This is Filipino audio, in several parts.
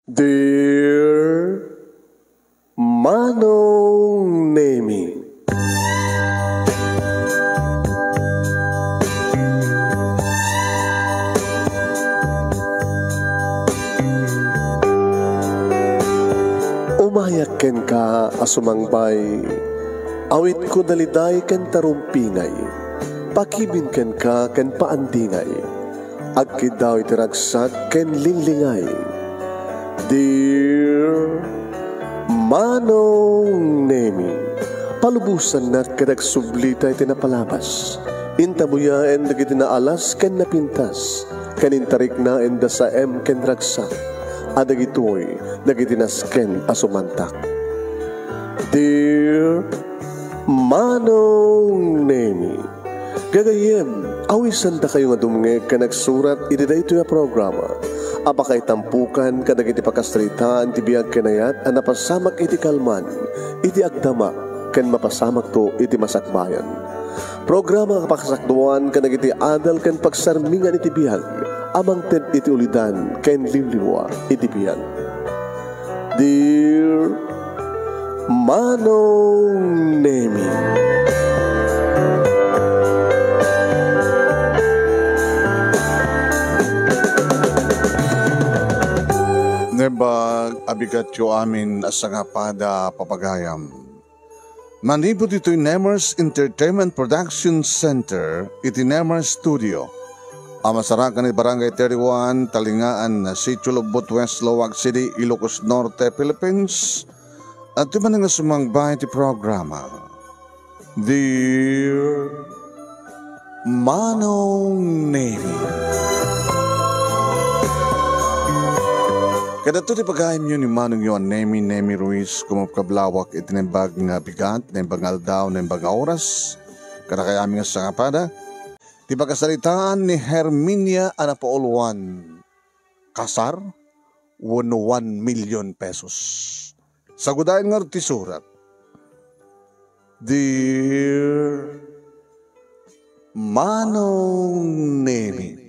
Dear Manong Nemi, umayak ken ka asumangbay, awit ko daliday ken tarumpingay, pakibin ken ka ken paandingay, agkid daw itiragsak ken linglingay. Dear Manong Nemi, palubusan na kadagsublita iti napalabas, intabuya en dagiti naalas ken napintas, kanintarik na en da sa ken ragsak, adagitoy dagiti nasken asumantak. Dear Manong Nemi, gagayem, awisan da kayo nga dumngeg ka nagsurat iti daytoy a programa. Apakay tampukan kadagiti pakastritaan ti biag kenayat a napasamak iti kalman, iti agdama ken mapasamak to iti masakbayan. Programa kapakasakduan kadagiti adal ken pagsarmingan iti biag, amang ted iti ulidan ken limlimwa iti biag. Dear Manong Nemi, Nebag abigat yo amin asangapada papagayam. Manibot ito'y Nemers Entertainment Production Center, iti Nemers Studio. Amasarakan ni Barangay 31, Talingaan na Sitio Lobot West, Lowag City, Ilocos Norte, Philippines. At di man nga sumangbay iti programa. Dear Manong Nemi, kada ito di pagayam yun ni Manong yun, Nemi Ruiz, kumapkablawak itinembag nga bigat, nembag aldaw, nembag oras, kada kaya aming sangapada, di pagkasalitaan ni Herminia Anapauluan, kasar, 1 million pesos. Sagudayan nga ti surat, Dear Manong Nemi,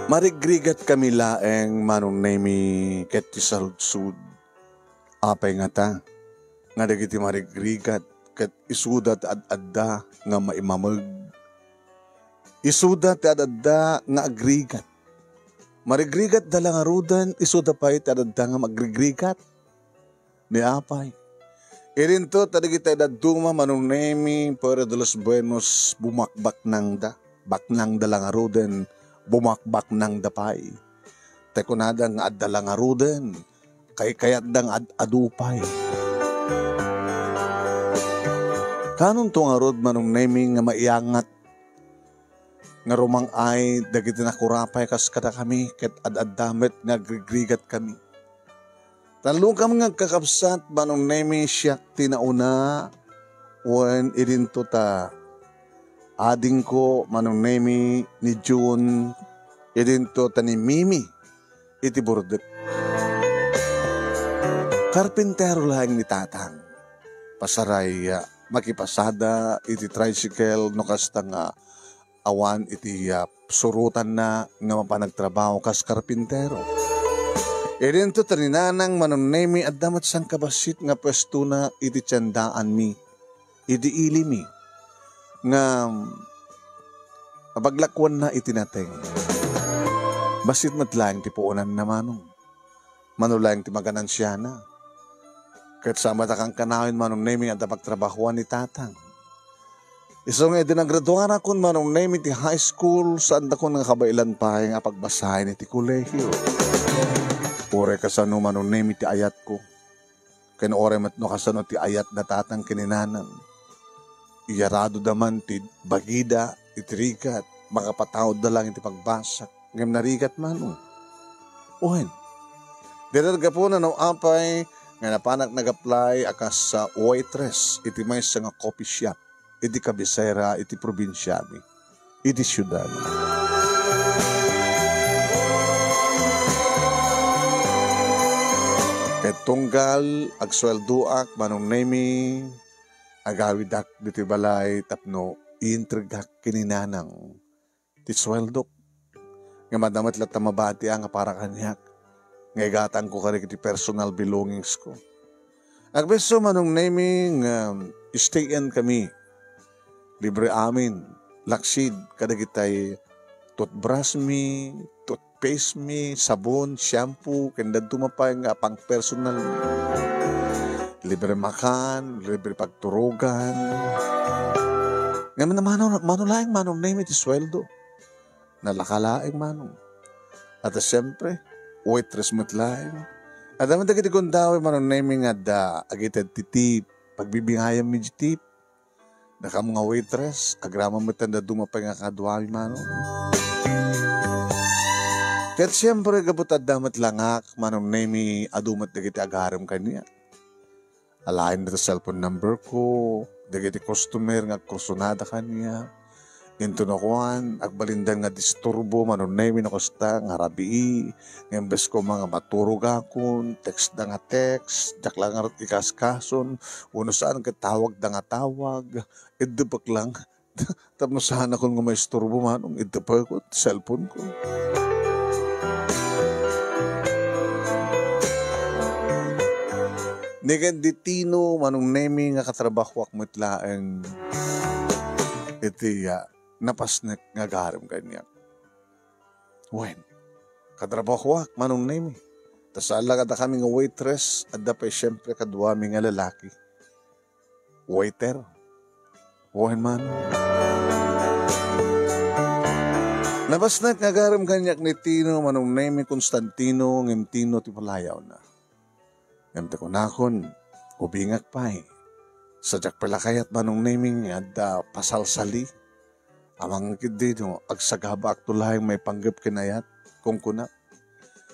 marigrigat kami laeng Manong Nemi ket ti saludsud. Apay nga ta, nga dagiti marigrigat ket isudat ad-adda nga maimamag. Isudat ad-adda nga agrigat. Marigrigat dala nga rudan, isuda pa iti ad-adda nga magrigrigat. Ni apay. Irinto tadagiti ad-aduma Manong Nemi para de los buenos bumakbak nang da. Baknang dala nga rudan, bumakbak ng dapay. Tekunada nga addala nga ruden, kayat dang adupay. Kanon to nga rod Manong Nemi nga maiangat, nga rumang ay dagiti nakurapay kas kada kami, ket ad-addamet nga grigrigat kami. Talong kami nga kakabsat Manong Nemi siya tinauna, wen irinto ta, ading ko Manong Nemi ni June, idinto tani Mimi iti Burdek. Karpintero lang ni tatang, pasaray makipasada iti tricycle no kasta nga awan iti surutan na nga mapanagtrabaho kas karpintero. Idinto tani nanang Manong Nemi at damat sang kabasit nga pwesto na iti tiyandaan mi, iti ilimi nga paglakwan na itinateng. Basit matlang ti puunan na Manong. Manulang ti maganansya na. Kahit sa matakang kanawin Manong Nemi at pagtrabahuan ni tatang. Isong dinagraduan akon Manong Nemi ti high school saan ako nga kabailan pa nga pagbasahin iti kolehyo. Ore kasano Manong Nemi ti ayat ko. Ken ore matno kasano ti ayat na tatang kininanang. Iyarado daman ti bagida, itirigat, makapatawad na lang iti pagbasak, ngam narigat Manong. Uhen, dirarga po na no apay, nga napanak nag-apply akas sa waitress, iti may sa nga coffee shop, iti kabisera, iti probinsyami, iti syudad. Ket tunggal agsweldoak manong nemi agawidak diti balay tapno iintrigak kininanang ti sweldok nga madamat lat mabati ang para kanyak nga igatang ko kari ti personal belongings ko. Agbeso manong nemi stayan kami libre amin laksid kadagitay toothbrush mi, toothpaste mi, sabon, shampoo, kanda tumapay nga pang personal. Libre makan, libre pagturugan. Ngayon naman, manong manong name iti sweldo. Nalakalaing manong. At siyempre, waitress matlaing. At naman dagiti kundawi manong name nga da agited titip, pagbibingayam mi tip. Naka mga waitress, agrama mo tanda dumapay nga kaduami manong. Kaya't siyempre gabutad damat langak manong nemi adumat dagiti agaram kanya. Alain na cellphone number ko, dagiti customer nga kursunada kanya. Into na kuhan, agbalindan nga disturbo manong nemi na kosta nga rabii. Ngembes ko mga maturog akon, text da nga text, jak lang nga ikaskason, uno saan katawag da nga tawag, idubak lang. Tapos saan ako nga may isturbo manong idubak ko, cellphone ko. Nigan ditino manong nemi nga katrabaho ak mutlaeng iti napasnek nga garam kanya. Wen, katrabaho ak manong nemi. Tas ala kada kami nga waitress at dapay siyempre kaduami nga lalaki. Waiter. Wen man. Napasnek nga garam kanyak ni Tino manong nemi Constantino ngem Tino ti palayaw na. Ngamte ko nakon, ubingak pa eh. Sadyak pala kayat manong naming at pasalsali. Amang kidi no, agsagaba aktulahay may panggap kinayat, kung kuna.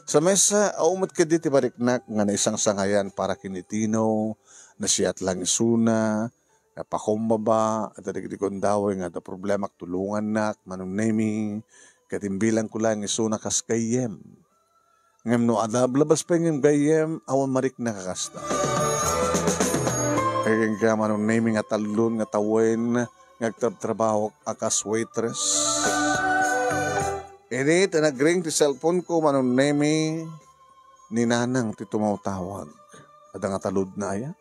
Sa mesa, aumat kidi ti bariknak nga na isang sangayan para kinitino, na siyat lang isuna, na pakumbaba, at adigdi kondaway nga da problema tulungan nak, manong naming, katimbilang ko lang isuna kas kayem. Ngam no adab-labas pa yung gayem, awan marik nakakasta. Kaya nga manong naming at talun nga tawen, ngagtrabaho akas waitress. Init, nag-ring ti cellphone ko, manong naming, ninanang ti tumawtawag. At ang talud na aya.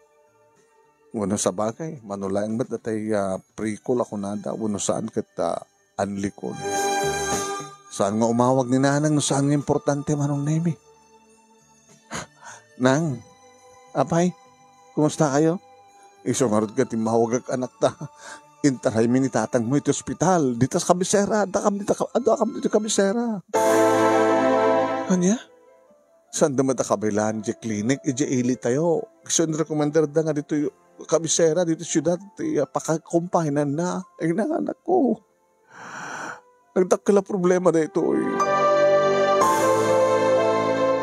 Wano sa bagay, manulaang ba't datay pre-call ako nada, wano saan kita anlikon. Saan nga umawag ni nanang no saan nga importante manong nemi? Nang, apay, kumusta kayo? Isungarod ka timawag ak anak ta. Intaray mi ni tatang mo iti ospital. Dito sa kabisera, ada kam dito kabisera. Kanya? Saan damat ta kabilan, di klinik, di ili tayo. Kasi recommender da nga dito kabisera, dito syudad, pakakumpahinan na. Ay na anak ko. Nagtakila problema na ito eh.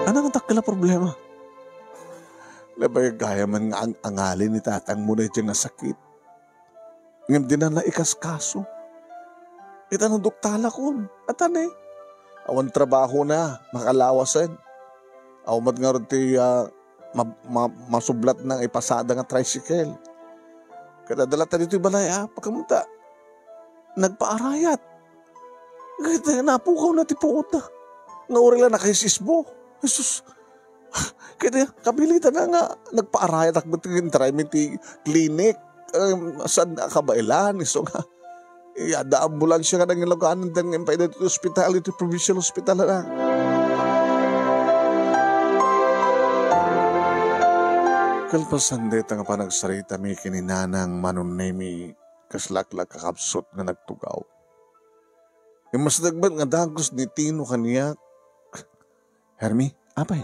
Ano ang takila problema? Labay gaya man nga ang angalin ni tatang mo na dyan na sakit. Ngam din na ikaskaso. Ita ng duktala ko. At ano eh. Awan trabaho na, makalawasan. Awan nga rin ti masublat ng ipasada nga tricycle. Kadadala ta dito yung balay pagkamunta. Nagpaarayat. Kaya napukaw na tipuot na. Nga uri lang nakaisisbo. Jesus. Kaya kabilitan na nga. Nagpaarayat at try mi ti clinic. Saan nakabailan. So nga. Ada ambulansya nga nang ilaganan. Dang impay na ito hospital. Ito provincial hospital na. Kalpasan dito nga panagsarita mi kininanang manunemi. Kaslaklag kakapsot nga nagtugaw. Yung mas dagbat nga dagos ni Tino kaniya. Hermi, apay?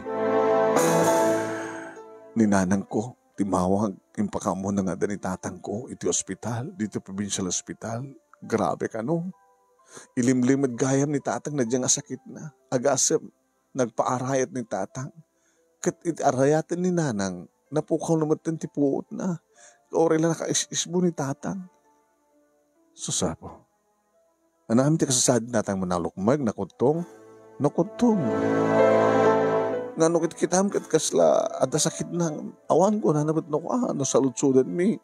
Ninanang ko, timawag, impakamo na nga ni tatang ko, iti ospital, dito provincial hospital. Grabe ka no. Ilimlimad gayam ni tatang na diyang asakit na. Agasem, nagpaarayat ni tatang. Kat itarayatan ni nanang, napukaw naman tipuot na. Ori lang nakaisisbo ni tatang. Susapo. Anam ti kasasad natang manalukmag nakutong. Nga no kitam kat kasla ada sakit ng awan ko na nabat no ano sa lutsudan mi.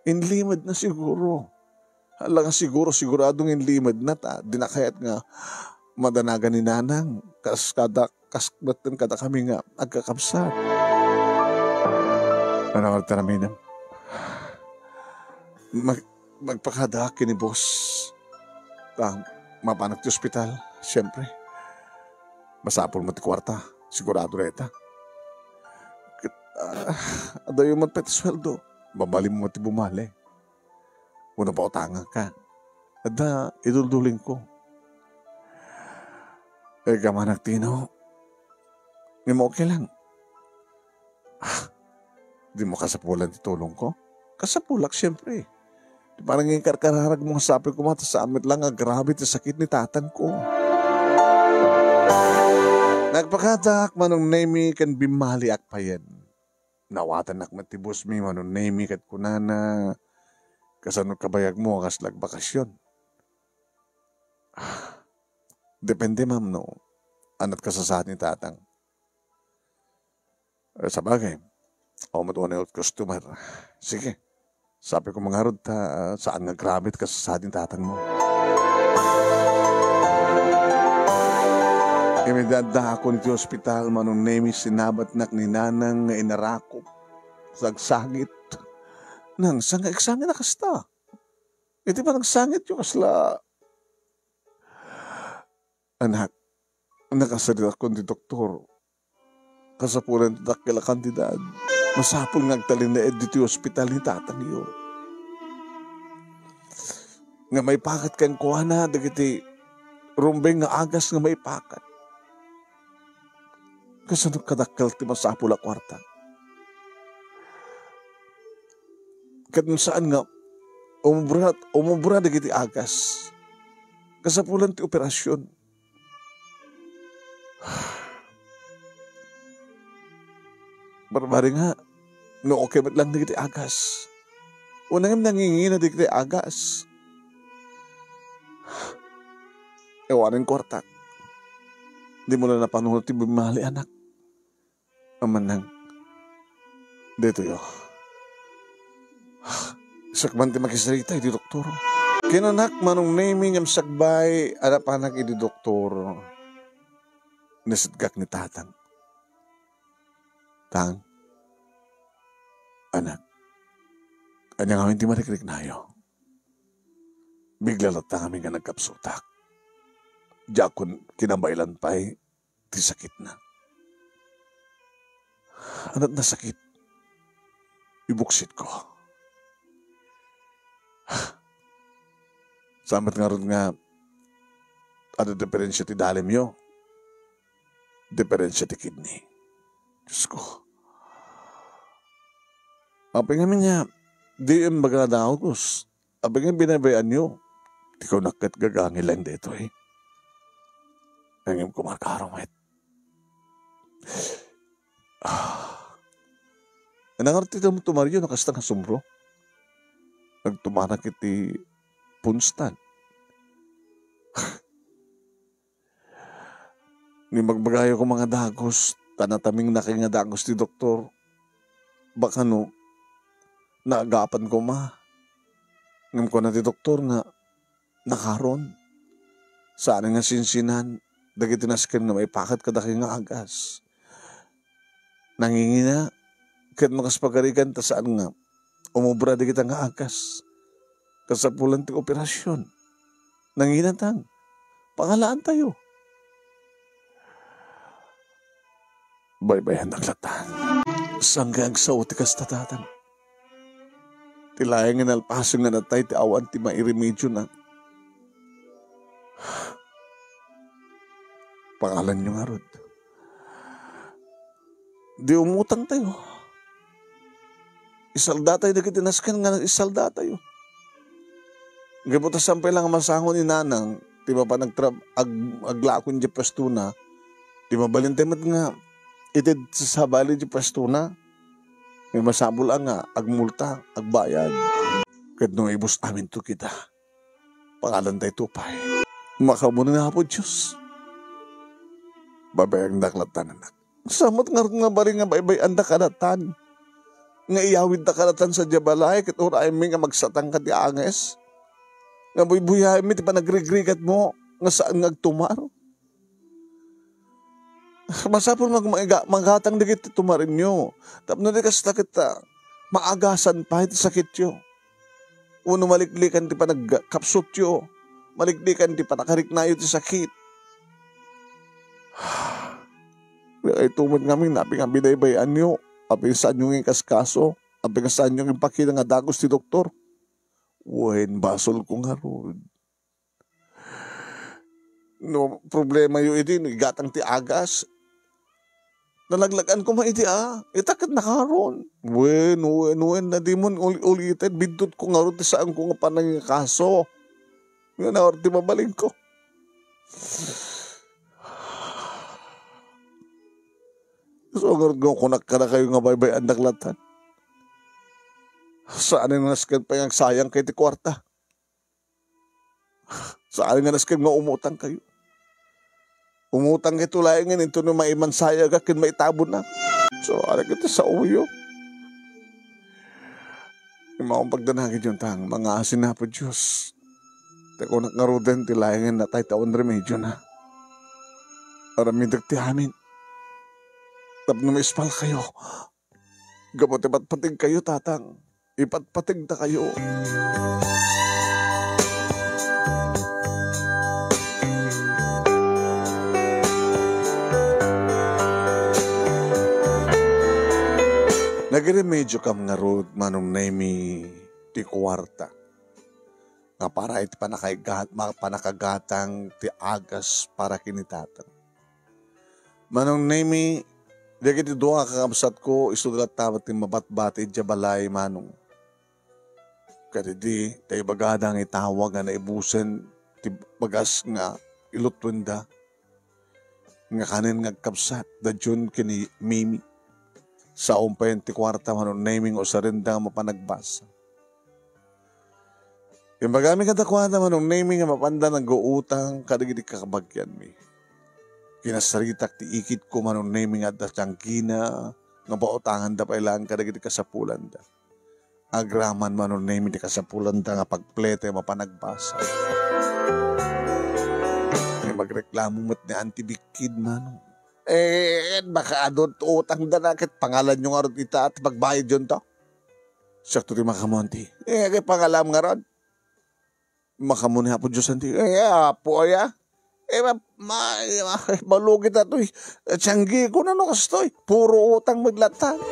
Inlimad na siguro. Hala nga siguradong inlimad na ta. Dinakayat nga madanagan ni nanang. Kasbatan kada kami nga agkakabsat. Ano ka taraminam? Magpakadaki ni boss. Mapanak ti ospital, siyempre. Masapol mo ti kwarta, sigurado reta. Adayo man pati sweldo, babali mo ti bumali. Una pa utanga ka. Ada, idulduling ko. Kamanak tino, hindi mo okay lang. Di mo kasapulan ti tulong ko? Kasapulak, siyempre. Parang yung karkararag mong sabi ko mata sa amit lang, grabe ti sakit ni tatan ko. Nagpakadak manong nemi kan bimali akpayan. Nawatan matibos mi manong nemi kat kunana. Kasanod kabayag mo kaslag bakasyon. Depende ma'am no. Anat kasasad ni tatang. Sa bagay, matuwa na yung customer. Sige. Sabi ko mga rod, saan nga grabit ka sa sading tatang mo? Imedada ako niti hospital manong nemi sinabat nak ni nanang nga inarakop. Sagsagit. Nang sangit na kasta. Iti pa nagsangit yung kasla. Anak, nakasalit ako ni doktor. Kasapulan tatak kila kandidad. Masapol nga agtalin na dito yung hospital ni tatang iyo. Nga may pakat kang kuha na, dagiti rumbeng nga agas nga may pakat. Kasanong kadakal ti masapol a kwarta. Kadun saan nga, umubra dagiti agas. Kasapulan ti operasyon. Barbari nga, no okay ba't lang digiti agas? Unang nangingi na digiti agas. Ewanin kwarta. Di mo na napanunod ti bimali anak. Aman nang, dito yo. Sakman ti makisarita iti doktor. Kinanak manong naming ang sagbay, anapanak iti doktor. Nasidgak ni tatang. Tang, anak, kanya nga hindi marikrik na yo. Bigla lang kami nga nagkapsutak. Jakon kinabailan pa'y ti sakit na. Anat na sakit, ibuksit ko. Samat nga ron nga, ada diferensya ti dalim yo. Diferensya ti kidney. Diyos ko. Apay nga niya, di yung magandang August. Apay nga binabayaan nyo. Di ko nakat gagangin lang dito eh. Nangim ko markarong it. Nangarti ito mo tumaryo, nakastang sumbro. Nagtumanak iti punstan. Ni magbagayo ko mga dagos, tanataming naking nga dagos ti doktor. Baka no, naagapan ko ma. Ngam ko na ti doktor nga, nakaron. Saan nga sinsinan, dagiti nasken nga may pakat kadaki nga agas. Nangingina, kat makaspagarigan ta saan nga, umubra di kita nga agas. Kasapulan ti operasyon. Nanginatang, pangalaan tayo. Baybayan naglatan. Sanggang sa utikas tatatan. Tilayang nga nalpasong nga natay ti awan ti mairemedyo na. Pangalan nyo nga rod. Di umutang tayo. Isalda tayo na kitinaskan nga isalda tayo. Gabuta sampay lang masangon ni nanang. Di ba pa aglakon di pastuna. Di ba balintemat nga itid sa sabali di pastuna. May masabol nga agmulta, agbayad. Kat nung ibus amin to kita. Pangalan tayo tupay. Makamuna nga po Diyos. Babayang daklatan, anak. Samot nga bari nga baybay ang dakalatan. Nga iyawid dakalatan sa jabalay, kat uray mi nga magsatang ka di anges. Nga buybuyahay mi, ti pa nagrigrigat mo, nga saan nga agtumaro. Masapon maghatang di kita tumarin nyo. Tapno di kas kita, maagasan pa iti sakit yo. Uno maliklikan ti pa nagkapsot yo. Maliklikan ti pa nakariknayo ti sakit. Ay tumod ngamin, napi nga binaybayan nyo. Api saan yung kaskaso. Api saan yung ipakita nga dagos ti doktor. Wen, basol ko nga ron. No, problema yun iti, igatang ti agas. Nalaglagan ko maiti itakat na karon. Wen, na di mo ulitin. Bidot ko nga ron ti saan ko nga panang kaso. Nga na orti mabaling ko. So, kung nakara kayo nga baybay ang daklatan. Saan nga naskan pa yung sayang kay ti kwarta? Saan nga naskan nga umutang kayo? Umutang ito laingin, ito na maimansaya ka, kin maitabon na. So, alam kita sa uyo. Yung mga pagdanagin yung tang, mga asin na po Diyos. Tako nakaruden, tilaingin na tayo taon remedyo na. Aramidag ti amin. Tapno may ispal kayo. Gamot ipatpatig kayo, tatang. Ipatpatig na kayo. Nagiremedyo kam nga rod manong naimi ti kwarta. Nga para iti panakagatang ti agas para kinitatang. Manong naimi dagiti duha kakabsat ko, isulat tamat ti mabatbati jabalay manong. Kadidi, tayo bagadang itawag nga naibusen, ti bagas nga ilutwenda. Nga kanin nga kabsat, dadyon kini Mimi. Sa umpayan ti kwarta manong naming o sarinda nga mapanagbasa. Yung bagami kada kwarta manong naming nga mapanda nag-uutang kadigidi kakabagyan mi. Kinasaritak ti ikit ko manong naming at dasyangkina nga pautangan da pailang kadagiti kasapulan da. Agraman manong naming ti kasapulan da nga pagplete mapanagbasa. May magreklamo mo't ni antibikid manong. Baka adon utang da na ket pangalan nyo nga ron ita at magbayad yun to. Sakto ti makamonti. Kay pangalam nga ron. Makamunha po Diyos anti. Apo ya. Malugit na ito'y. Tiyanggi ko na no kastoy. Puro utang maglatang.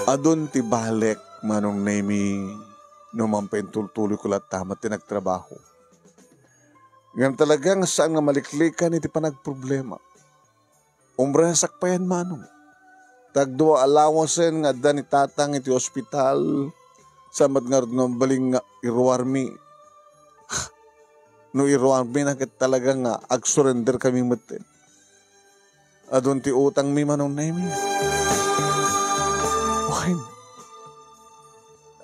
Adon ti balik manong nemi numampay tultuloy ko latamat ti nagtrabaho. Ngayon talagang saan nga maliklikan iti panagproblema. Umbrasak pa yan manong. Tagdua alawasen nga da ni tatang iti ospital. Samad nga ng baling nga iruarmi. No iruarmi na kat talaga nga ag-surrender kami matin. Adon ti utang mi manong namin. Why?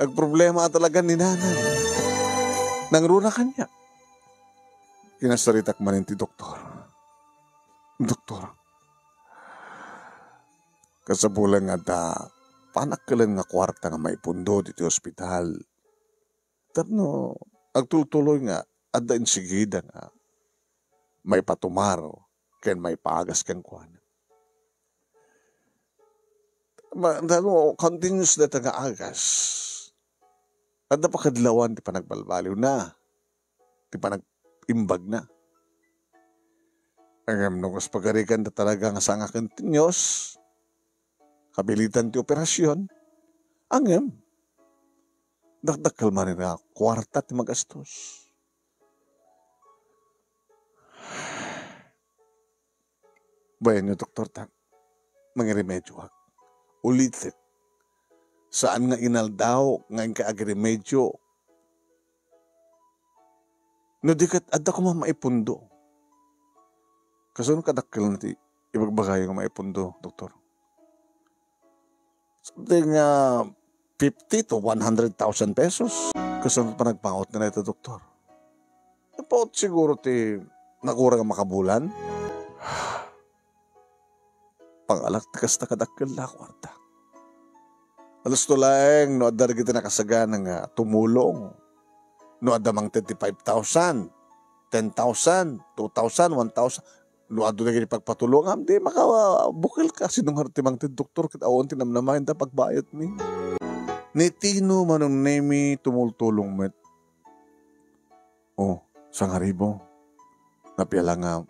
Ag problema talaga ni nanay. Nangruna kanya. Kinasaritak man ti doktor. Doktor. Kasabulan nga da panakalan nga kwarta nga maipundo dito ospital. Tapno, agtutuloy nga, adda insigida nga, may patumaro, ken may paagas ken kuana. Continuous na nga agas. Adda pa kadlawan, di pa nagbalbaliw na. Di pa nag-imbag na. Ang nungos pagarikan na talaga nga sa nga continuous, kabilitan ti operasyon, angem. Dakdakal man na kwarta ti magastos. Bayan nyo, Doktor Tang, mangiremedyo hak. Ulitin. Saan nga inaldaw nga yung kaagiremedyo? No dikat, adda ko maipundo. Kaso kadakil na ti ibagbagay nga maipundo, Doktor. Something 50 to 100,000 pesos. Kasunod pa nagpangot na ito, Doktor. Paot siguro ti nakurang makabulan. Pangalak tikas na kadakil na kwarta. Alas to lang, no adar kita nakasaga ng tumulong. No adamang 35,000, 10,000, 2,000, 1,000. No ado na gini pagpatulong, di makabukil ka. Sinong hartimang ti doktor, kitawon tinamnamahin ta pagbayat mi. Ni Tino manong nemi tumultulong met. Oh, sang haribo. Napiala nga,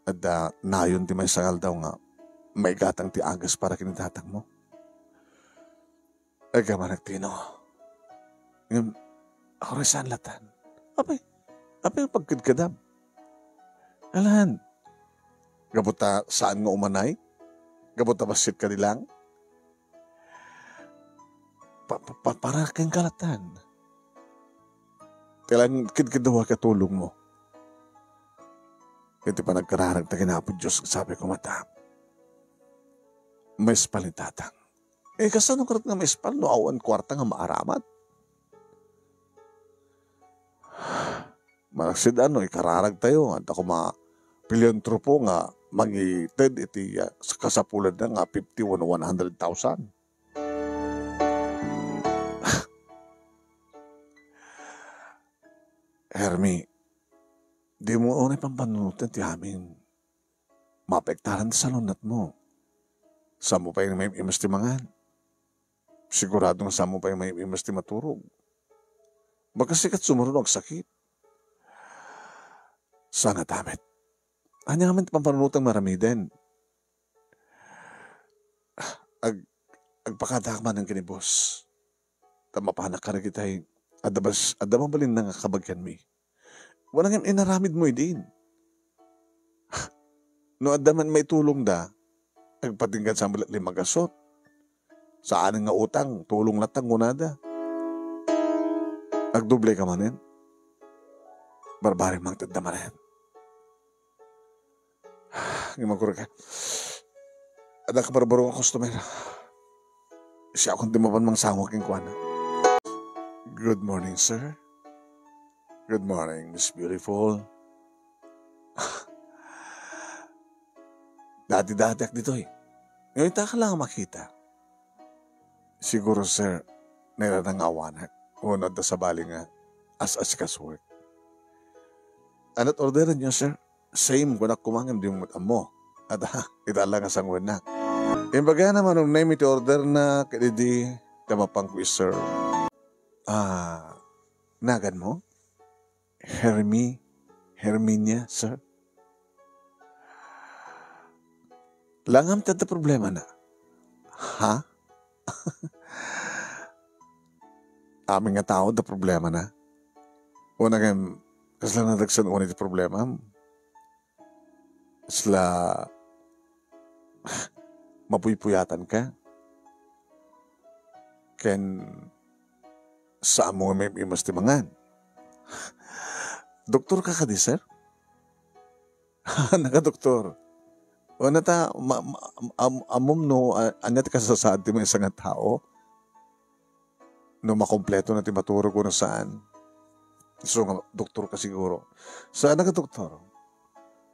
at nayon ti may sangal daw nga, may gatang ti agas para kinitatang mo. Ay kamanak Tino. Ngayon, ako rin saan latan. Apay yung pagkidkadam. Alan, gabuta saan nga umanay? Gabuta basit ka nilang? Para kang kalatan. Kailan kidkidawa katulong mo. Ito pa nagkararag na kinapod Diyos, sabi ko mata. May spalitatang. Kasano karat nga may spal, no awan kwarta nga maaramat. Manaksid ikararag tayo, at ako piliontropo nga, mangited iti sa kasapulad na nga 51 o 100,000. Hermi, di mo unay pampanunutan ti amin. Mapektaran sa lunat mo. Saan mo pa yung may imastimangan? Siguradong saan mo pa yung may imasti maturog. Baka sikat sumurun ang sakit. Saan nga damit? Anya naman pampanunutan marami din. Agpakadakman ng kinibos. Tamapanak ka na kita'y adamang balin na nga kabagyan mi. Walang inaramid mo din. No adaman may tulong da, agpatinggan sa limagasot. Sa aning nga utang, tulong latang ngunada. Agdoble ka manin. Barbari mang tanda manin. Ngimagkura ka. Ada ka barbaro ang customer. Siya akong timapan mang sangwak yung kuwana. Good morning, sir. Good morning, Miss Beautiful. Dati-dati ak dito eh. Ngayon ka lang makita. Siguro, sir, nailanang awanak. Unod na sa bali nga as work. Anot orderan niyo, sir? Same kung kumangam di mo mo. At itala nga sangwan na. Imbaga naman nung name ito order na kadidi tamapang quiz, sir. Nagan mo? Herminia, sir? Langam tata problema na. Ha? Aming nga tao da problema na. Una nga, kasla na dagsan una iti problema. Kasla mapuypuyatan ka. Ken saan mo may imastimangan. Doktor ka di, sir? Naka-doktor. O nata, amom no, anyat ka sa saan ti may isang tao, no makompleto na ti maturog ko na saan. So, doktor ka siguro. Saan naka-doktor?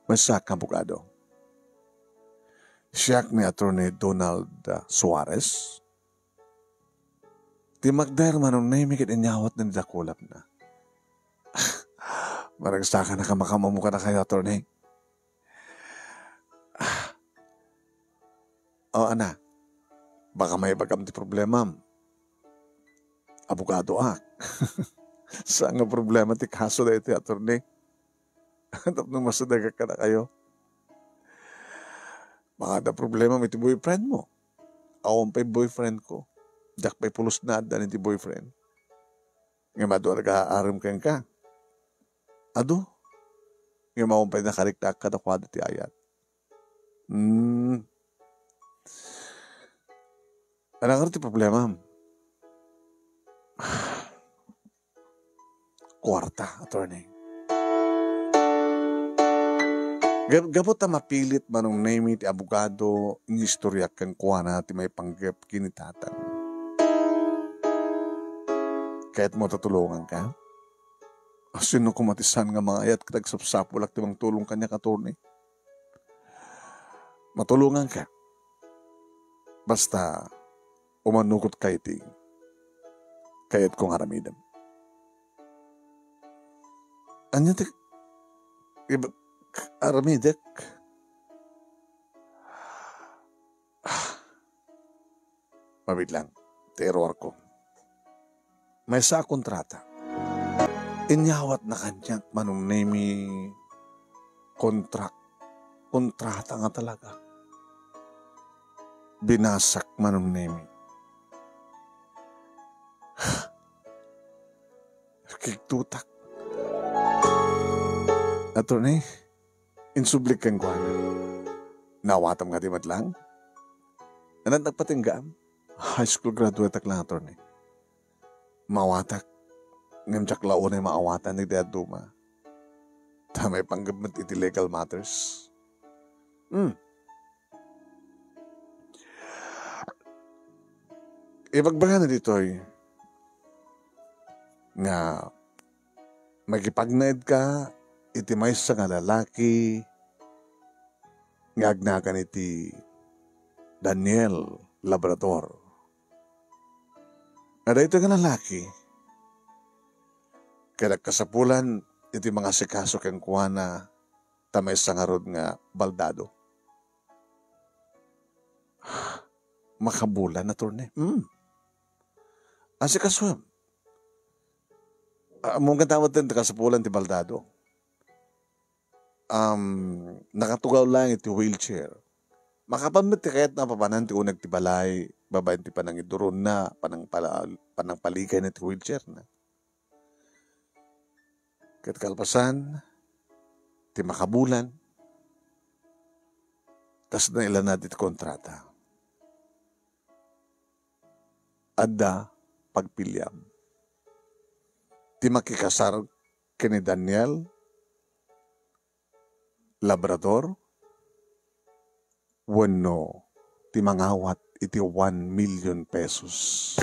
May siyak abogado. Siyak ni Attorney Donald Suarez. Ti magdarman nung naimikit inyawat na nidakulap na. Marang saka na kamakamu ka na kayo, Attorney. Ana, baka may bagam ti problema. Abogado Saan nga problema ti kaso na iti, Attorney? Tapos masadaga ka na kayo. Mga da problema may ti boyfriend mo. Awan pa'y boyfriend ko. Dak pa'y pulos na adan iti boyfriend. Nga mado nag-aaram kang ka. Ado? Nga mawan pa'y nakariktak ka na kwada ti ayat. Anong ti problema? Kwarta, Attorney. Gabot na mapilit manong name ti abogado ng istorya kang kuha na ti may panggap kinitatan. Kahit mo tutulungan ka, Sino kumatisan nga mga ayat kadagsapsapulak timang tulong kanya katurni. Matulungan ka. Basta umanukot kay ti kayat kong haramidam. Anya ti aramidek. Mabit lang, terror ko. May sa kontrata. Inyawat na kanya manong nemi kontrata nga talaga. Binasak manong nemi. Kiktutak. Attorney, insublik kang kuhan. Nawatam nga di matlang. Anat nagpatinggam. High school graduate ak lang, attorney. Mawatak. Ngam laon ay maawatan ni Dad Duma. Tamay panggabmat iti legal matters. Ibagbaga na dito nga magipagnaid ka iti may sa nga lalaki nga agnakan iti Daniel Labrador. Ada ito nga lalaki kaya kasapulan iti mga sikaso kang kuwana tamay sa nga rod nga baldado. Makabulan na turne. Asi kaswam. Mong katawad din kasapulan ti baldado. Nakatugaw lang iti wheelchair. Makapamit ti kayat na papanan ti unag ti balay, babayin ti panang iduron na, panang paligay na ti wheelchair na. Kat kalpasan, ti makabulan, tas na ilan natin kontrata. Adda pagpilyam. Ti makikasar kini Daniel Labrador, wano ti mangawat iti 1 million pesos.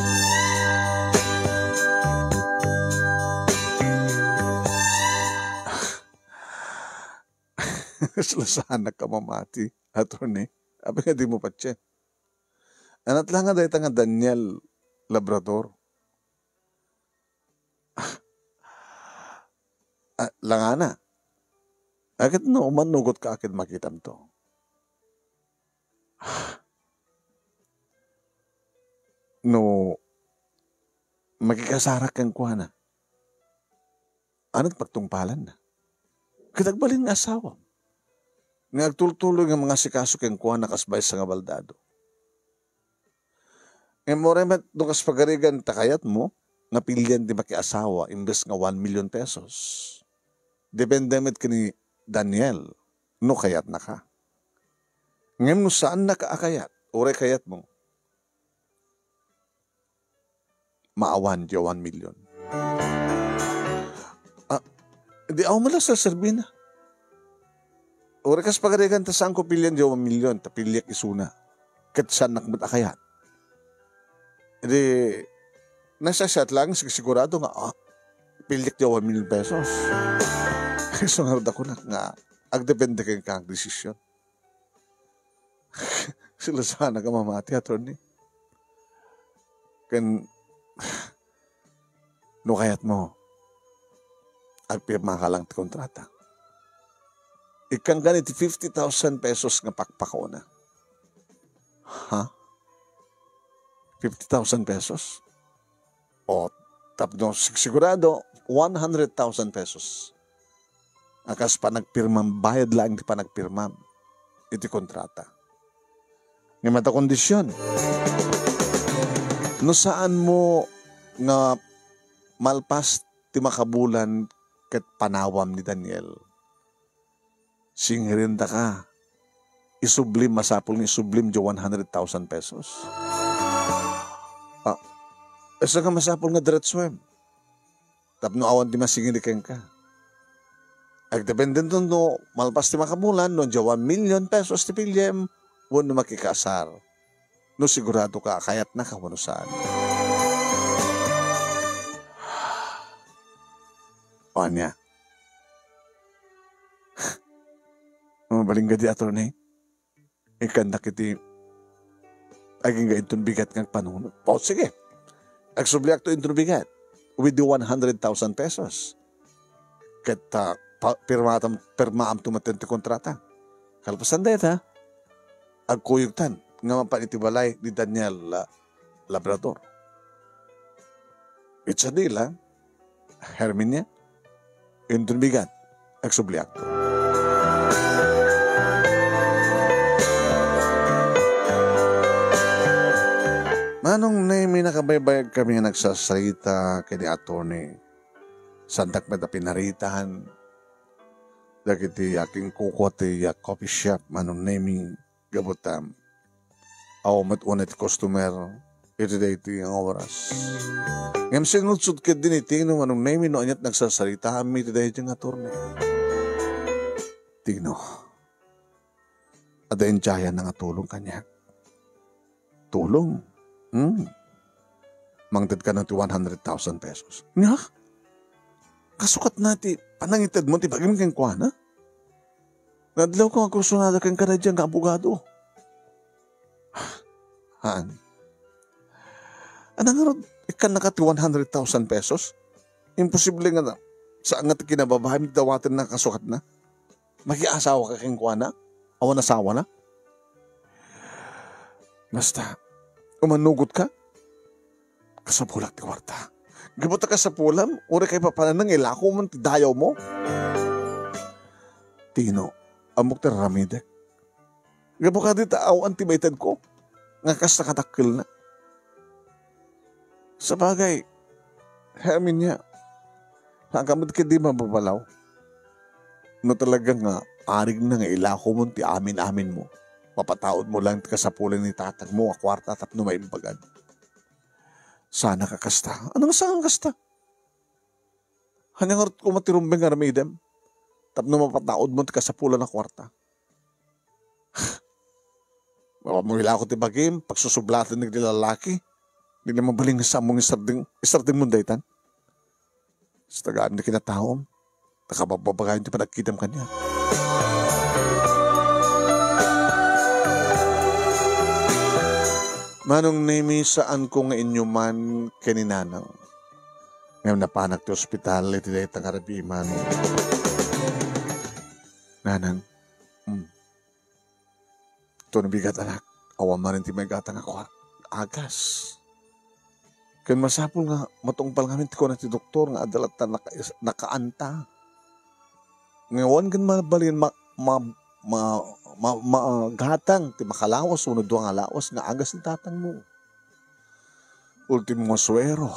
Sana ka mamati, attorney. Abi nga di mo pa siya. Anat lang nga dahil nga Daniel Labrador. Langana. Akit no, manugot ka akit makitam to. No, magkikasarak kang kuha na. Ano't pagtungpalan na? Kitagbalin nga asawa. Nagtultuloy ng mga sikaso kang kuha na kasbay sa nga baldado. Ngayon mo rin doon kas pagarigan takayat mo, napilyan di makiasawa, imbes nga 1 million pesos. Dependemit ka ni Daniel, no kayat na ka. Ngayon mo saan na kaakayat, ure kayat mo. Maawan di 1 million. Di ako mala sa Serbina. Ure kas pagarigan ta saan ko pilyan di 1 million, tapilyak isuna. Kat saan nakmat akayat. Di, nasa shot lang, sigurado nga, pilyak di 1 million pesos. So nga ako na nga, agdepende kang kang desisyon. Sila sana ka mamati, attorney. No kayat mo, agpirma ka lang kontrata. Ikang ganit 50,000 pesos nga pakpako na. Ha? 50,000 pesos? O, tapno, sigurado, 100,000 pesos. Akas pa nagpirmam, bayad lang di pa nagpirmam. Iti kontrata. Nga mata kondisyon. No saan mo nga malpas ti makabulan ket panawam ni Daniel. Singhirin ta ka. Isublim, masapul ni isublim di 100,000 pesos. Esa ka masapul nga diretswem. Tapno awan di masingiriken ka. Agdependen doon no, malpas ti makabulan, no, 1 million pesos ti pilyem, wano makikasar. No, sigurado ka, kayat na ka, wano saan. O niya. Mabaling gadi attorney. Ikan nakiti aging ga itong bigat ng panunod. O sige. Agsubliak to itong bigat. With the 100,000 pesos. Kita permaam tumatente kontrata. Kalpasan dahil ha. Agkuyugtan. Nga mapanitibalay ni Daniel Labrador. It's a deal ha. Hermin niya. Itong bigat. Agsubliak to. Manong na may nakabaybayag kami nga nagsasalita kay ni attorney. Santak mata pinaritahan. Dagiti aking kukote ya coffee shop. Manong naming gabutam. Aw matunat customer. Ito iti ang oras. Ngam sinudsud ka din iti no manong naming no anyat nagsasalita kami iti iti ang attorney. Tigno. Adayin jaya na nga tulong kanya. Tulong? Mangtad ka ng 100,000 pesos. Nga? Kasukat nati, panangitad mo, tipagim kang kuwana? Nadlaw ko ang kursunada kang kanadyan ka abogado. Haan? Anong nga ikan nakati 100,000 pesos? Imposible nga na. Saan nga kinababahay, dawatin na kasukat na? Mag-iasawa ka kang kuwana? Awan asawa na? Basta, umanugot ka? Kasapulak ti kwarta. Gabota ka sa pulam, uri kay papananang ilako man ti dayaw mo. Tino, amok ti ramidek. Gabo ka di taaw antibated ko. Nga kas nakatakil na. Sa bagay, hamin niya, nakamad ka di mababalaw. No talagang nga, arig na nga ilako mo ti amin-amin mo. Mapataod mo lang ka sa pulan ni tatag mo, a kwarta tapno may impagad. Sana ka kasta. Anong saan kasta? Hanyang harot ko matirumbeng nga ramidem, tapno mapataod mo ka sa pulan na kwarta. Mapamula ko ti bagim, pagsusublatan ng lalaki, hindi na mabaling sa mong isarding mong daytan. Sa tagaan na kinataom, nakababagayin ti panagkitam kanya. Manong nemi saan ko nga inyo man kaninanang. Ngayon napanak ti ospital, iti dahi tangarabi manong. Nanang, ito nabigat anak, awan man rin ti may gatang ako agas. Kaya masapul nga, matungpal ngamin ti ko na ti doktor nga adalat na nakaanta. Ngayon gan mabalin gatang ti makalawas unod duang alawas nga agas ni tatang mo. Ultimo swero.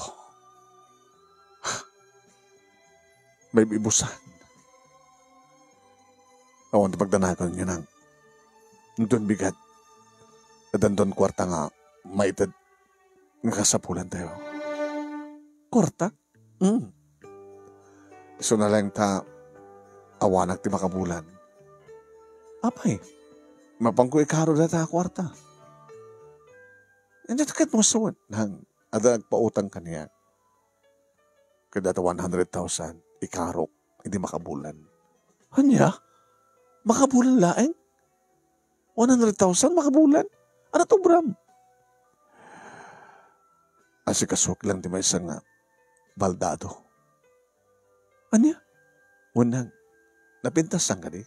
May bibusan. Awan ti pagdanakan niya nang doon bigat. Adan doon kwarta nga maitad nga kasapulan tayo. Kwarta? So na lang ta awanak ti makabulan. Apay, mapangko ikaro data kwarta. Hindi takat mo suwan. Ada nagpautang kaniya. Kada 100,000, ikarok, hindi makabulan. Hanya? Makabulan laeng? 100,000 makabulan? Ano to, Bram? Asikasok lang di may isang baldado. Anya? Unang, napintasan ka di?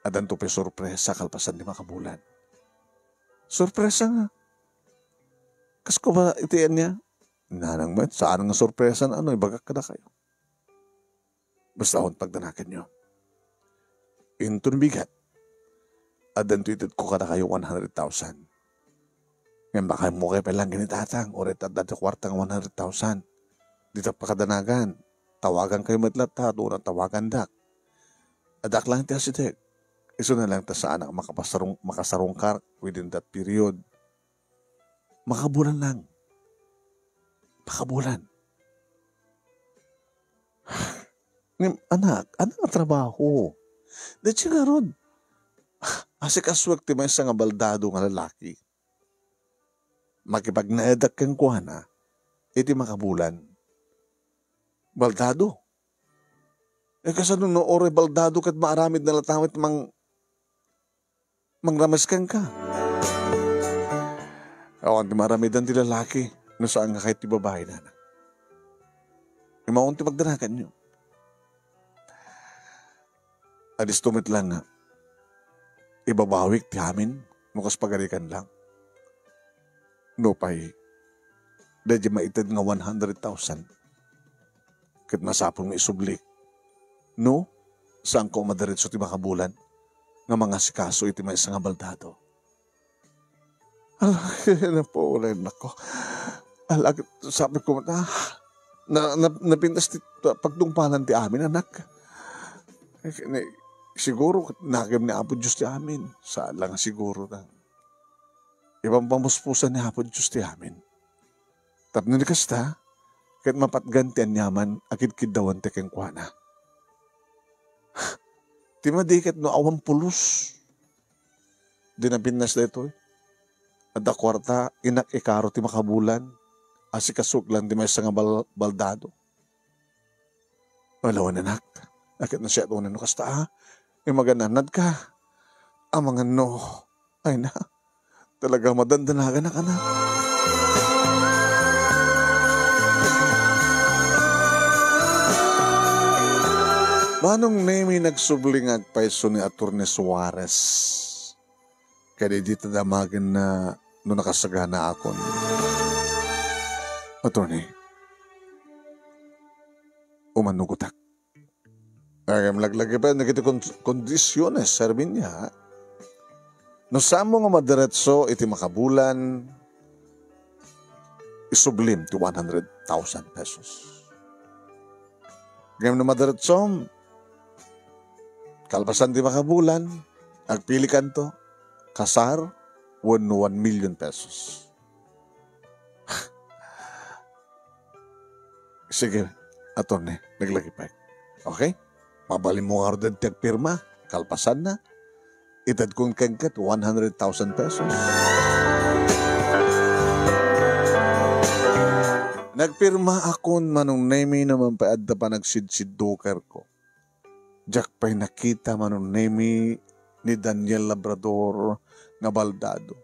Adan to pe sorpresa kalpasan di makabulan. Sorpresa nga. Kas ko ba itiyan niya? Nanang man, saan nga sorpresa na ibagak ka na kayo. Basta akong pagdanakan nyo. Intun bigat. Adan to itit ko ka na kayo 100,000. Ngayon baka mo kayo palang ginitatang. Oret at dati kwartang 100,000. Dito pakadanagan. Tawagan kayo matlat ha. Doon ang tawagan dak. Adak lang ti asitek. Iso na lang ta sa anak makasarong kar within that period. Makabulan lang. Makabulan. Anak ang trabaho. Dahil siya nga ron. Asik aswag ti may isang baldado nga lalaki. Makipagnaedak kang kuhana, iti makabulan. Baldado. Kasano no ore baldado kat maaramid na latawit mangramaskan ka. Awan ti maramidan ti lalaki no saan nga kahit ti babae na. Imaon ti magdanakan nyo. Adis tumit lang nga. Ibabawik ti amin. Mukas pagarikan lang. No pay. Dadya maitad nga 100,000. Kat masapong may isublik. No? Saan ko madaritso ti makabulan? Nga mga sikaso iti may isang baldado. Alak na po ulit nako. Alak, sabi ko, napintas ti pagtungpalan ti amin, anak. Siguro, nagam ni Apo Diyos ti amin. Saan lang siguro na. Ibang pamuspusan ni Apo Diyos ti amin. Tapno ni kasta, kahit mapatgantian yaman, akit kidawan ti kengkwana. Ti madikat no awang pulos. Di na pinnas na ito eh. At kwarta, inak-ikaro ti makabulan. Asikasuk lang di may isang baldado. Walawan anak. Akit na siya doon no kasta ha. Magananad ka. Mga no. Ay na. Talaga madandanagan na ka na. Manong nemi nagsubling agpaiso ni Atty. Suarez. Kaya dito damagan na no nakasagana akon. Atty. Umanugutak. Agam laglagi pa nakita kondisyones serbi niya. No samo nga madiretso iti makabulan isublim to 100,000 pesos. Gayam na madiretso kalpasan ti makabulan agpili kanto kasar 1 million pesos. Sige, attorney, naglagi pa. Okay? Mabalin mo nga rin pirma, kalpasan na. Itad kong kengket, 100,000 pesos. Nagpirma akon manong nemi naman pa adda pa nagsidsidduker ko. Jack pa'y nakita manong nemi ni Daniel Labrador nga baldado.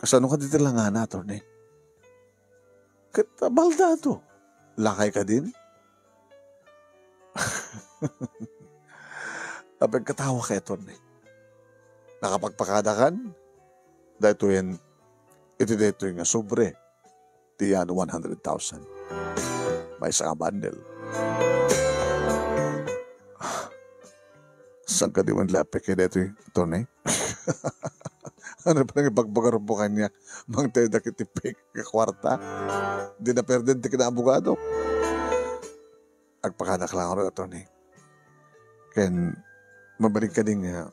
Kasano ka dito lang nga na, attorney? Kita baldado. Lakay ka din? Apag katawa ka ito, nakapagpakadakan? Dito yan, ito yung nga sobre. Tiyan 100,000. May isang bundle. Saan ka di man lapik kaya dito yung ito, Ano pa nang ipagbagarbo kanya? Mang tayo dakitipik ka kwarta. Di na perden ti kinaabogado. Agpakadak lang ako ito, Ken, mabalik ka din nga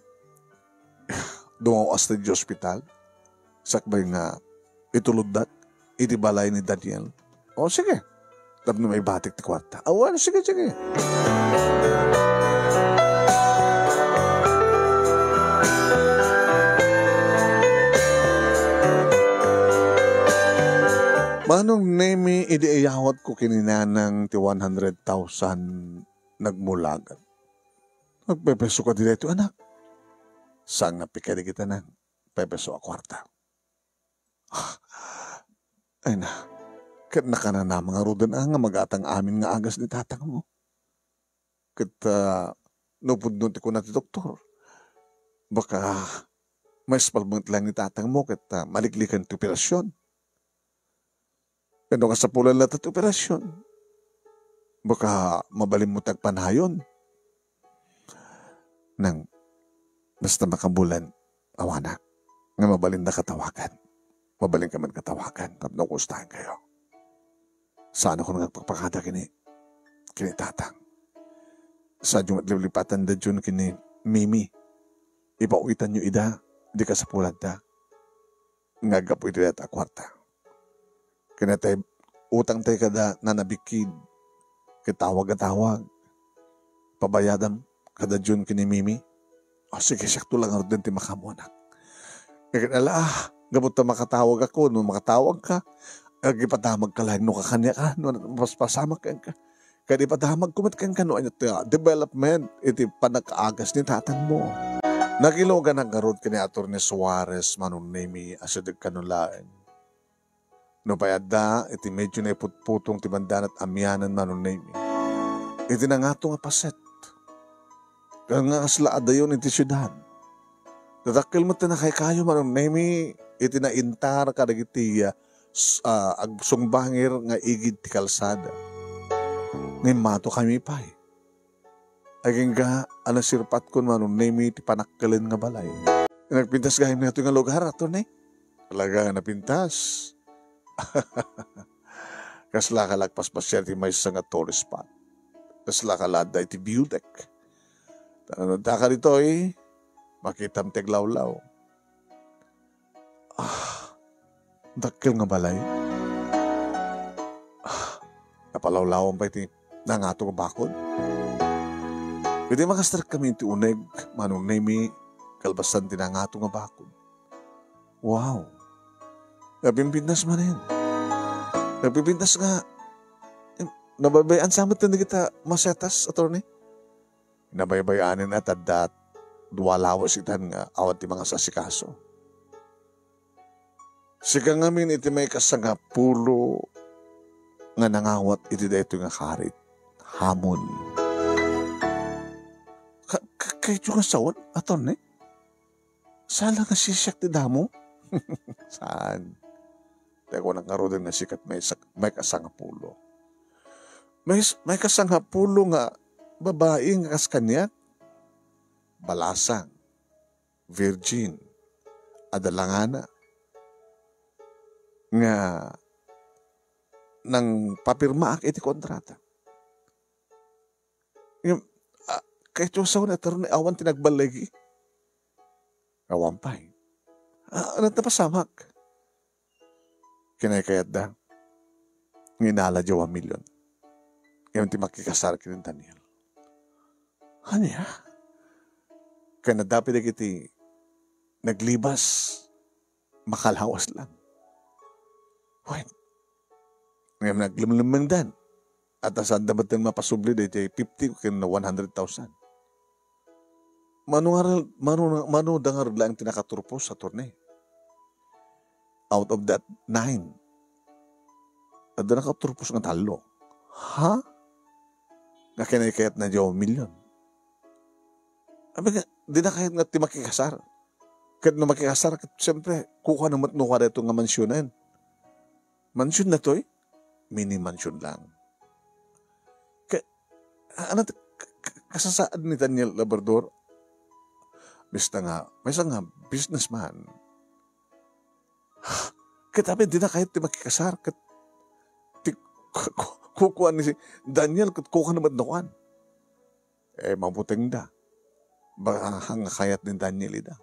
dumawas na di hospital. Sakbay nga ituluddat. Iti balay ni Daniel. O sige. Tapos na may batik ti kwarta. Awan, sige. Manong nemi, idiayawat ko kininanang ti 100,000 nagmulagan. Magpepeso ka dito, anak. Saan nga pikari kita ng pepeso a kwarta? Ay na, kat nakanana mga rudan nga magatang amin nga agas ni tatang mo. Kat nupudnunti ko na ti doktor. Baka may spalbunit lang ni tatang mo kat maliklikan ti operasyon. Kano ka sa pulan lahat at operasyon. Baka mabalim mo tagpanayon. Nang basta makabulan, awana, nga mabalin na katawagan. Mabaling ka man katawagan, tapno kustahan kayo. Saan ako nagpapakada kini tatang. Saan yung matlilipatan da dyan kini Mimi. Ipauwitan nyo ida, di ka sa pulan da. Ngagapoy di data kwarta. Kaya tayo, utang tayo kada nanabikid, kitawag-atawag, pabayadam, kada dyan kini Mimi. O sige, sakto lang ang din ti makamunak. Kaya nala, gamot na makatawag ako, nung makatawag ka, Ipatamag ka lang, no kakanya ka, no mas pasamak ka. Kaya ipatamag kumat kang kano, development, iti panag-aagas ni tatang mo. Nagilogan ang karod kani Atty. Suarez, manunimi, asadag kanulaan. No payada, iti medyo na iputputong tibandan at amyanan manunimi. Iti na nga ito nga paset. Kaya nga kaslaada yun iti syudad. Tatakil mo na kay kayo manunimi, iti na intar kadagiti agsungbangir nga igid ti kalsada. Ngayon mato kami pa eh. Aging ga, sirpat ko manunimi ti panakkalin nga balay. Nagpintas gayam nga ito nga lugar ato na eh. Talaga napintas. Kasla kalagpas pa siya ti may isang nga tourist spot. Kasla kalada iti view deck. Tananda ka dito eh. Makitam teglawlaw. Dakil nga balay. Napalawlawan pa iti nangato nga bakod. Pwede makastrak kami iti uneg, manunimi, kalbasan ti nangato nga bakod. Wow! Napimpintas man rin. Napimpintas nga. Nababayaan sa amat na kita masetas, attorney. Nabaybayanin at adat, duwalawas itan nga awat ti mga sasikaso. Sika ngamin iti may kasangapulo nga nangawat iti dayto nga karit. Hamon. Kahit yung asawan, attorney? Sala nga sisyak ti damo? Saan? Teko nang karoon na sikat may kasangapulo. May kasangapulo nga babae nga kaskanyak. Balasang, virgin, adalangana. Nga nang papirmaak iti kontrata. Kahit yung sawan at rin awan tinagbalagi. Awan pa eh. Anong napasamak? Kinakayat da. Nginala 2 milyon. Ngayon ti makikasar kinin Daniel. Kanya? Kaya nadapit iti naglibas makalawas lang. Wait. Ngayon naglimlimang dan. At asan dapat yung mapasubli dito 50 kaya na 100,000. Mano dangar lang tinakaturpos sa turne. Out of that 9. At nakaturpos ng 3. Ha? Nakinakayat na 2 milyon. Abi nga, di na kahit nga ti makikasar. Kahit na makikasar, siyempre, kuha na matnuha na ito nga mansyonan. Mansyon na to eh. Mini mansyon lang. Kasasaan ni Daniel Labrador, basta nga, may isang nga businessman. Katabi, di na kahit ti makikasar. Kukuha ni si Daniel, kukuha na matnuhan. Mabuting da. Baka hanga kayat ni Daniel ida.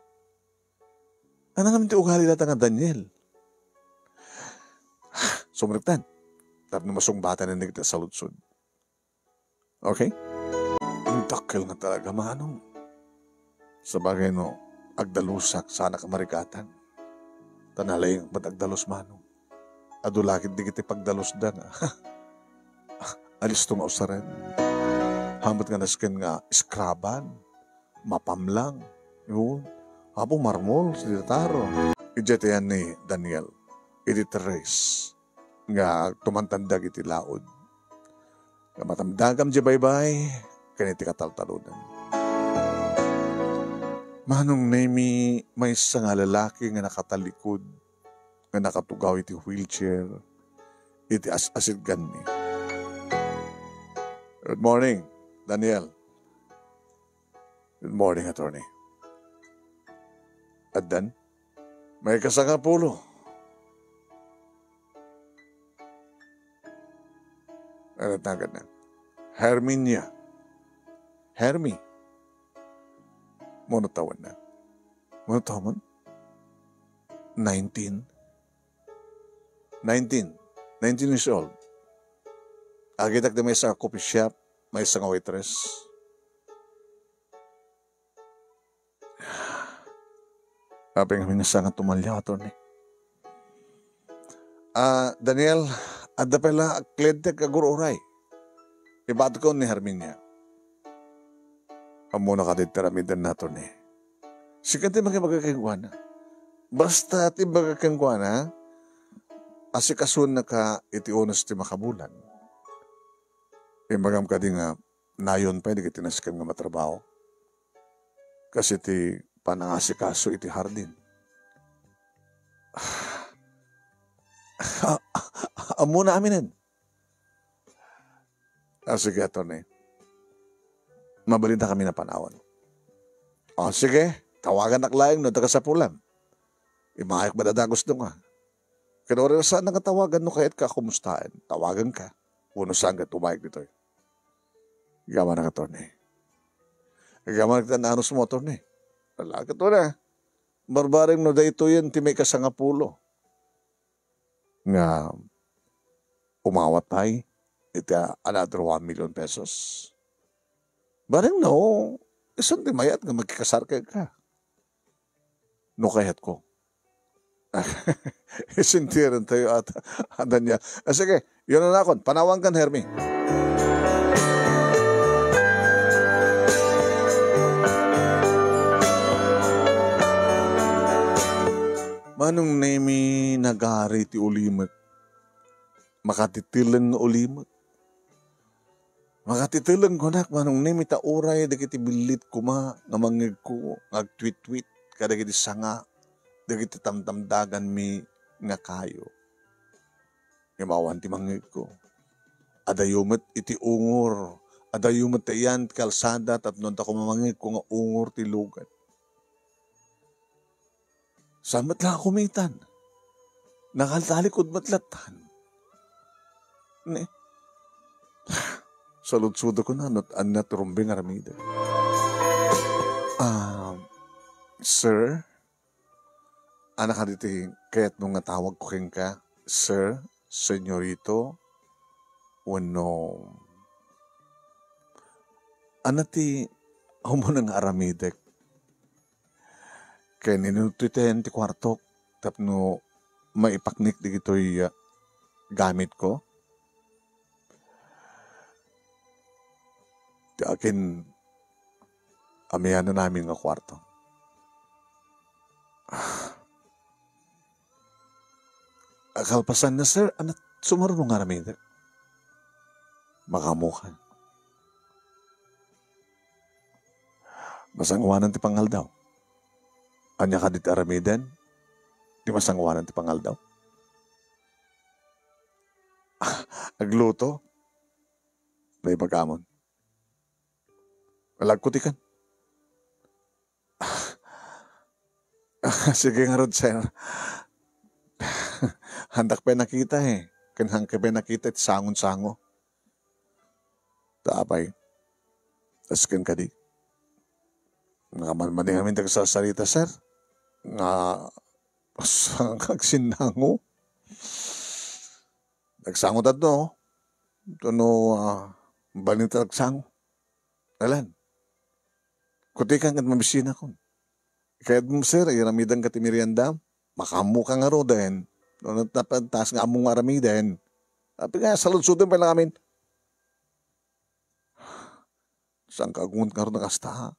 Ano naman ti ugali data nga Daniel? Sumriktan. Tapos na masungbatan na nagta sa lutsod. Okay? Ang takil nga talaga manong. Sa bagay no, agdalusak sana kamarikatan. Tanalay ba't agdalos manong? Adulakit di kita pagdalos dan. Alis to nga usaran. Hamat nga nasken nga iskraban. Mapamlang. Yun. Habang marmol sa ditaro. Ijetian ni Daniel. Iti Teres. Nga tumantandag iti laod. Nga matamdagam di baybay. Kaniti kataltalunan. Manong nemi may isa nga lalaki nga nakatalikod. Nga nakatugaw iti wheelchair. Iti asid ganmi. Good morning, Daniel. Good morning, attorney. At dan, may kasangapulo. Ano tagad na? Herminia. Hermi. Monotawan na. Monotawan? 19 years old. Agitak na may isang coffee shop, may isang waitress. Sabi nga minasang tumalya, attorney. Daniel, adda pala klente kagururay. Ibato ko ni Herminia. Amo na ka din teramidan nato ni. Sikat din magkakengguana. Basta ti magkakengguana, asikasun na ka iti unos ti makabulan. Magam ka din nga, nayon pa, di kitinaskan nga matrabaho. Kasi ti panangasikaso iti hardin. Amo na aminin. Sige, attorney. Mabalita kami na panawan. Sige, tawagan na klayang no, taga sa pulam. Imayak ba na gusto nga? Kaya saan nakatawagan no kahit ka kumustaan? Tawagan ka. Uno saan ka tumayag dito. Gawa na ka, attorney. Gawa na kita na anus mo, attorney. Wala ka to na. Barbaring no da ito yan, timay ka sa ngapulo. Nga, umawat tayo. Ito another 1 million pesos. Barang no, isang timayat nga magkikasar ka. No kaya't ko. Isintiran tayo at andan niya. Sige, yun na nakon. Panawang kan, Hermi. Manong nemi nagari ti ulimat. Makatitilan na ulimat. Makatitilan ko nak, manong nemi ta oray, dagiti bilit kuma, nga mangig ko, nag-tweet-tweet, kadagiti sanga, dagiti tamtamdagan mi nga kayo. Imawan ti mangig ko. Adayumat iti ungor, adayumat ta iyan kalsada, tapnon ta kumamangig ko nga ungor ti lugat. Saan matla kumitan? Nakaltalikod matlatan. Ne? Salud-sudo ko na, not anat rumbing aramida. Sir, anak ka dito, kaya't nung natawag ko king ka, Sir, Senyorito, wano, anati, humunang aramidek, kaya ninutuiten ti kwartok, tapno maipaknik di ito'y gamit ko. Di akin, amihan na namin nga kwarto. Akalpasan na, sir, anat sumarunong nga namin. Makamukan. Masangwanan ti pangal daw. Anya ka dit aramidan, di masangwanan ti pangal daw. Agluto, na ipagkamon. Malagkutikan. Sige nga rod, sir. Handak pa nakita eh. Kanhang ka pa nakita at sangon-sango. Taapay. Taskan ka di. Nakamanmaning kami nagsasalita, sir. Nga pasang kagsinango. Nagsango tatno. Ito no, balita nagsango. Alan. Kutikan kat mabisina ko. Kaya mo, sir, iramidan ka ti merienda. Makamu ka nga ro din. Noon taas nga among aramidan. Tapi nga, salud-sudin pa lang amin. Saan ka agungot nga ro nakasta?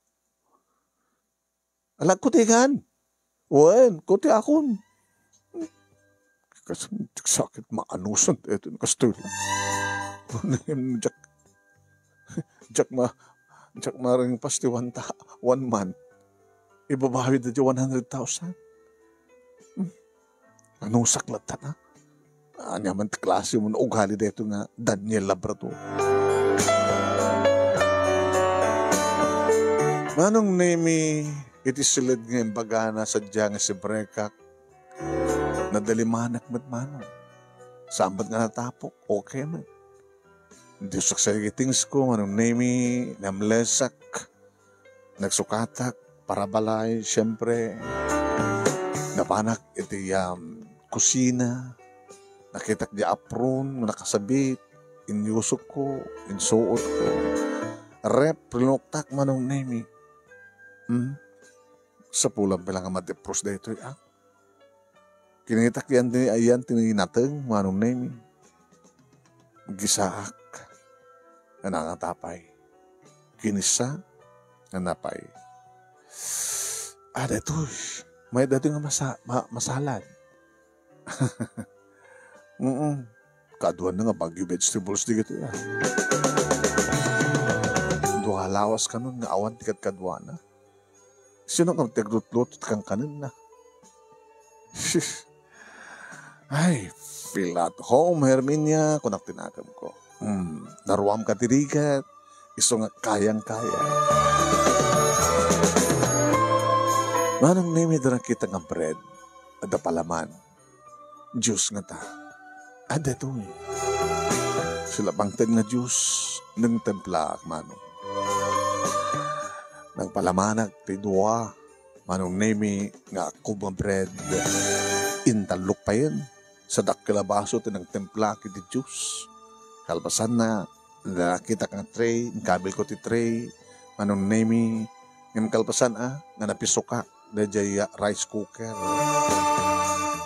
Alag kutikan. Wen, kuti akon. Kasi sakit maanusan. Ito nakastoy. Jack maring pasti 1 month. Ibabawi na 100,000. Anong saklat na? Anyaman ti klase mo na ugali dito nga Daniel Labrador. Manong nemi iti silid nga bagana sa diyang si Brekak na dalimanak manong. Sambat nga natapok, okay man. Hindi saksagitings ko, manong nemi namlesak, nagsukatak, para balay, siyempre, napanak iti kusina, nakitak di apron, nakasabit, inyusok ko, insuot ko, rep, rinoktak manong nemi. Sa pulang bilang nga madepros da ito, Kinitak yan ni ayan tininateng manong name. Gisaak nga nangatapay. Kinisa nga napay. Detoy. May dati nga masalad. Kaduan na nga bagyo vegetables di gitu ya. Duha lawas ka nun nga awan tikat kaduan na. Sino kang tiglutlutot kang kanin na? Ay, feel at home, Herminia, kunak tinagam ko. Naruam ka tirigat, iso nga kayang-kaya. Manang nimi doon kita nga bread, ada palaman, juice nga ta. Ada to eh. Sila bangtad nga juice, ng templa, manong. Nang palamanag, tidua, manong nimi nga kubang bread, intalok pa yun. Sa dakilabaso tinang templa kiti juice. Kalbasan na, nakita kang tray, kabil ko ti tray, manong nemi, ng kalbasan nga napisoka, na jaya rice cooker.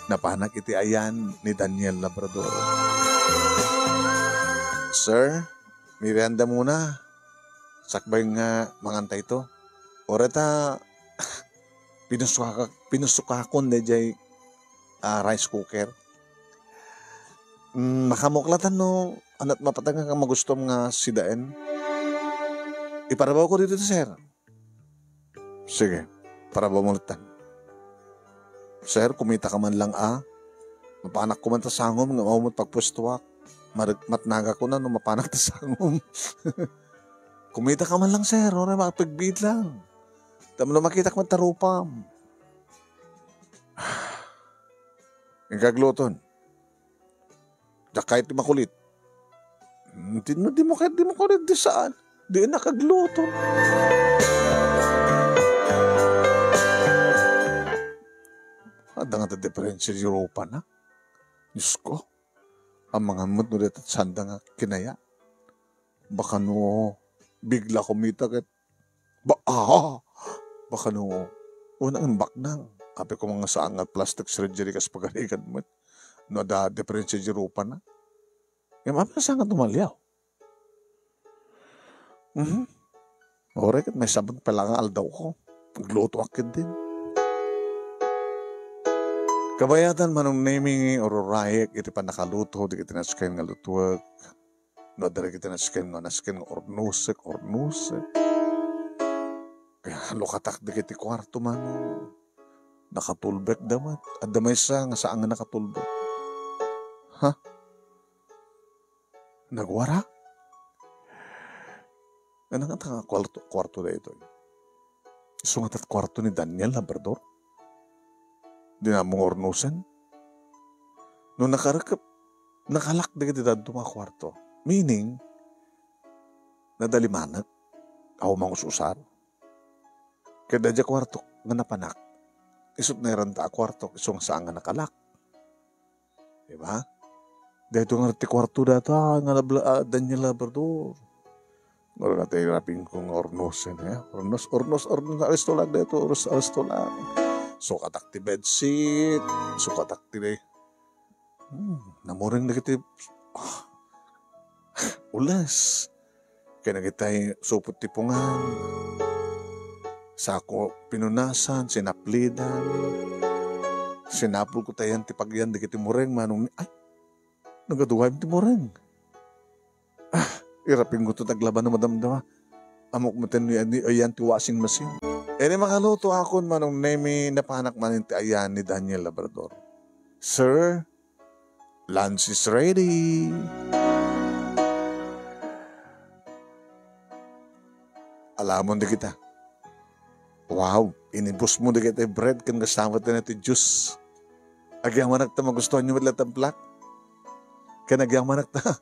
Napanak iti ayan ni Daniel Labrador. Sir, merienda muna. Sakbay nga mangantay to. Orata, pinusukakon na jay rice cooker. Makamuklatan no, anat mapatang nga magustom nga sidaen. Iparabaw ko dito, sir. Sige, parabaw mo ulitan. Sir, kumita ka man lang mapanak ko man ta sangom nga maumot pagpwestuak. Matnaga ko na no mapanak ta sangom. Kumita ka man lang, sir. Oray makapagbid lang. Tama na makita ka man tarupam. Ang kagluton. Kahit di makulit. Di mo kulit di saan. Di nakagluto. Ada nga ta diferensya di Europa na. Diyos ko. Ang mga mood no dito at sanda nga kinaya. Baka no bigla kumita kat. Baka no unang baknang. Kape ko mga saan at plastic surgery kas pagalikan mo. No da diferensya di Europa na. Yung mga saan nga tumalyaw. Oray kat may sabon pala nga aldaw ko. Nagluto akid din. Kabayatan manong naming ororayek iti pa nakaluto di kita nasken nga lutuwag. No dari kita nasken nga ornusek. Kaya lukatak di kiti kwarto manong. Nakatulbek damat. At damay sa nga saan nga nakatulbek. Nagwara? Ano nga tanga kwarto na ito? Sungat at kwarto ni Daniel Labrador? Di na mong ornusan? Nung nakalak na kita dito mga kwarto. Meaning, nadalimanag. Ako mga ususar. Kaya dadya kwarto nga napanak. Isot na iranta kwarto. Isong saan nga nakalak. Diba? Dito nga ti kwarto data nga Daniel Labrador. Ngoro nga tayo rapin kong ornosan. Ornos, aristolag dito. Aristolag. Sukatak ti bedsheet. Sukatak ti namuring na kita ulas. Kaya nagitay supot tipungan. Sako pinunasan, sinaplidan. Sinapul ko tayan ti pagyan di kiti mureng manong nagaduhay ti mureng. Irapin ko ito taglaban na madamdama. Amok mo tayo ayan ti washing machine. Ere makaluto akon manong nemi napanak manin ti ayan ni Daniel Labrador. Sir, lunch is ready. Alamon di kita. Wow, inibus mo di kita bread kan kasama tayo na ti juice. Agyang manak ta magustuhan nyo madlat ang plak. Kaya nagyang manak ta.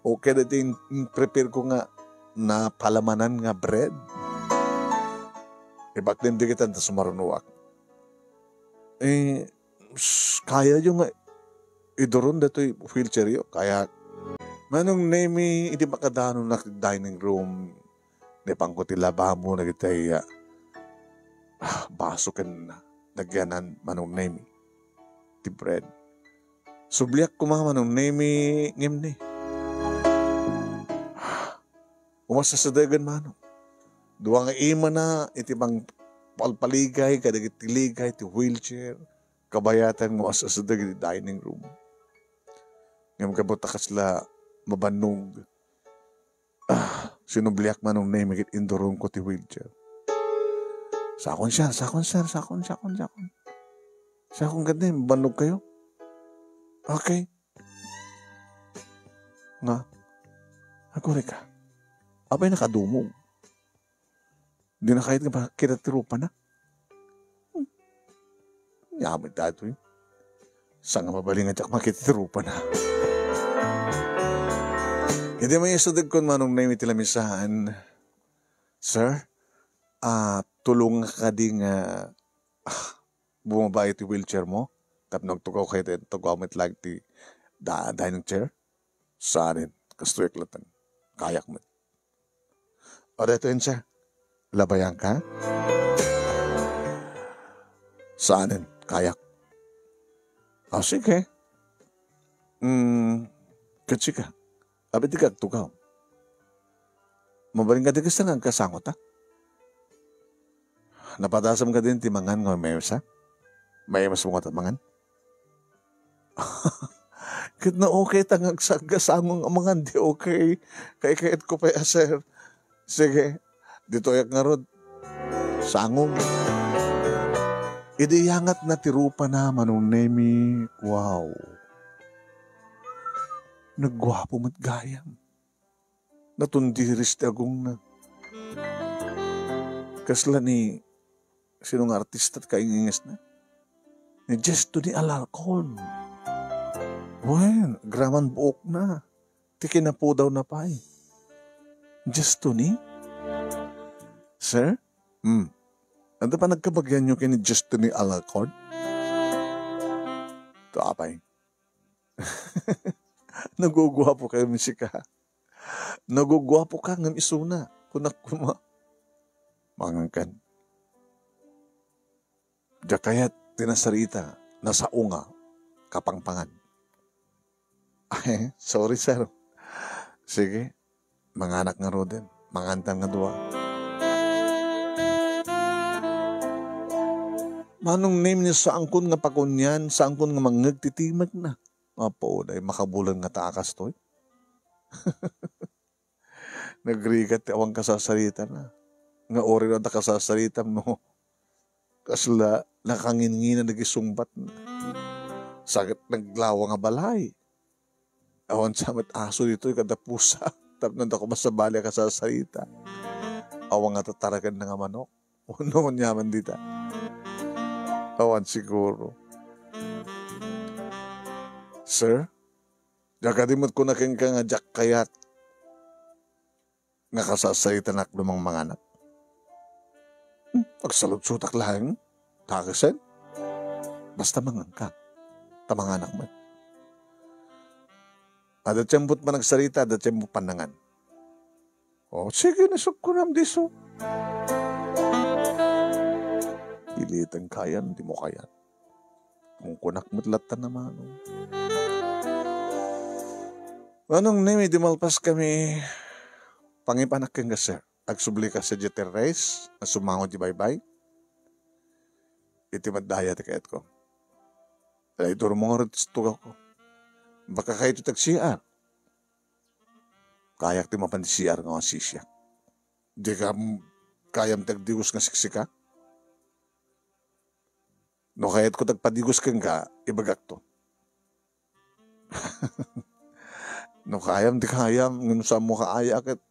Okay na din prepare ko nga na palamanan nga bread. Ibak din di kita na sumarunuak. Kaya yung idoron dito yung wheelchair yun. Kaya manong nemi hindi makadano na dining room. Di pangkuti labamo na kita baso kan nagyanan manong nemi. ti bread. Subliak ko mga manong nemi ngim ni. Umasa sa dagan manong. Duwa nga ima na iti bang palpaligay, kadagit tiligay, ti wheelchair, kabayatan nga umasa sa dagan dining room. Ngam kabutakas la mabanog. Sinubliak manong nemi kit indurong ko ti wheelchair. Sakon sir. Sakon ganda, mabanog kayo. Okay. Nga. Agore ka. Abay nakadumog. Di na kahit nga kita tirupa na. Yaman dato yun. Saan nga mabalingan tsak makitirupa na. Hindi may isudag ko manong na yung tilamisahan. Sir, tulong ka ding bumaba iti wheelchair mo. Tapos tugaw kayo tayo, tugaw mo itlag ti dining chair. Saanin, kastuyak latan. Kayak mo. O dito yun siya. Labayan ka? Saanin, kayak. O sige. Katsi ka. Abit di tugaw. Mabaling ka di kasi nga kasangot ha? Napadasam ka din ti mangan nga may sa? May mas mga mangan? Kit na okay tangag sa gasamong amangan, di okay. Kaya ko pa sir. Sige, dito yak nga rod. Sangong. Idiyangat na tirupa na manong nemi. Wow. Nagwapo mat gayam. Natundiris ti agong na. Kasla ni sinong artista at kaingingas na. Ni Gesto ni Alarcon. Well, graman buok na. Tiki na po daw na pa eh. Gesto ni? Sir? Ano pa nagkabagyan nyo kini Gesto ni Alarcon? Ito apay. Nagugwapo kayo misika. Nagugwapo ka ng isuna. Kunak kuma. Mangangkan. Diya kaya't tinasarita na sa unga kapangpangan. Ay, sorry sir. Sige, mga anak nga ro din. Mga antan nga duwa. Manong name niya sa angkon nga pakunyan, sa angkon nga mangagtitimag na. Apo, dahil makabulan nga taakas to. Nagrigat awang kasasarita na. Nga ori na kasasarita mo. Kasla, nakangin-ngin na nagisumbat na. Sakit naglawa nga balay. Awan samat aso dito yung kada pusa. Tapos nanda ko masabali ka sa salita. Awan nga tataragan na nga manok. Uno nyaman dita. Awan siguro. Sir, jakadimot ko na king ka nga jak kayat. Nga kasasalita na lumang mga anak. Pagsalutsutak lang. Takisan. Basta mangang ka. Tamang anak mo. Ada tiyambot pa nagsalita, ada tiyambot panangan. O, sige, nasok ko nam diso. Pilitan kayan, di mo kayan. Kung kunak mo't naman. Anong name, di malpas kami pangipanak kang sir. Agsubli ka sa jeter race, na sumango di baybay. Iti madaya ti kayat ko. Ay, ituro mo nga rin tugaw ko. Baka kayo ito tag-CR. Kayak ti mapan CR nga sisya. Di ka kayam tagdigos nga siksika. No kayat ko tagpadigos kang ka, ibagak to. No kayam, di kayam. Ngano sa mo kaayak at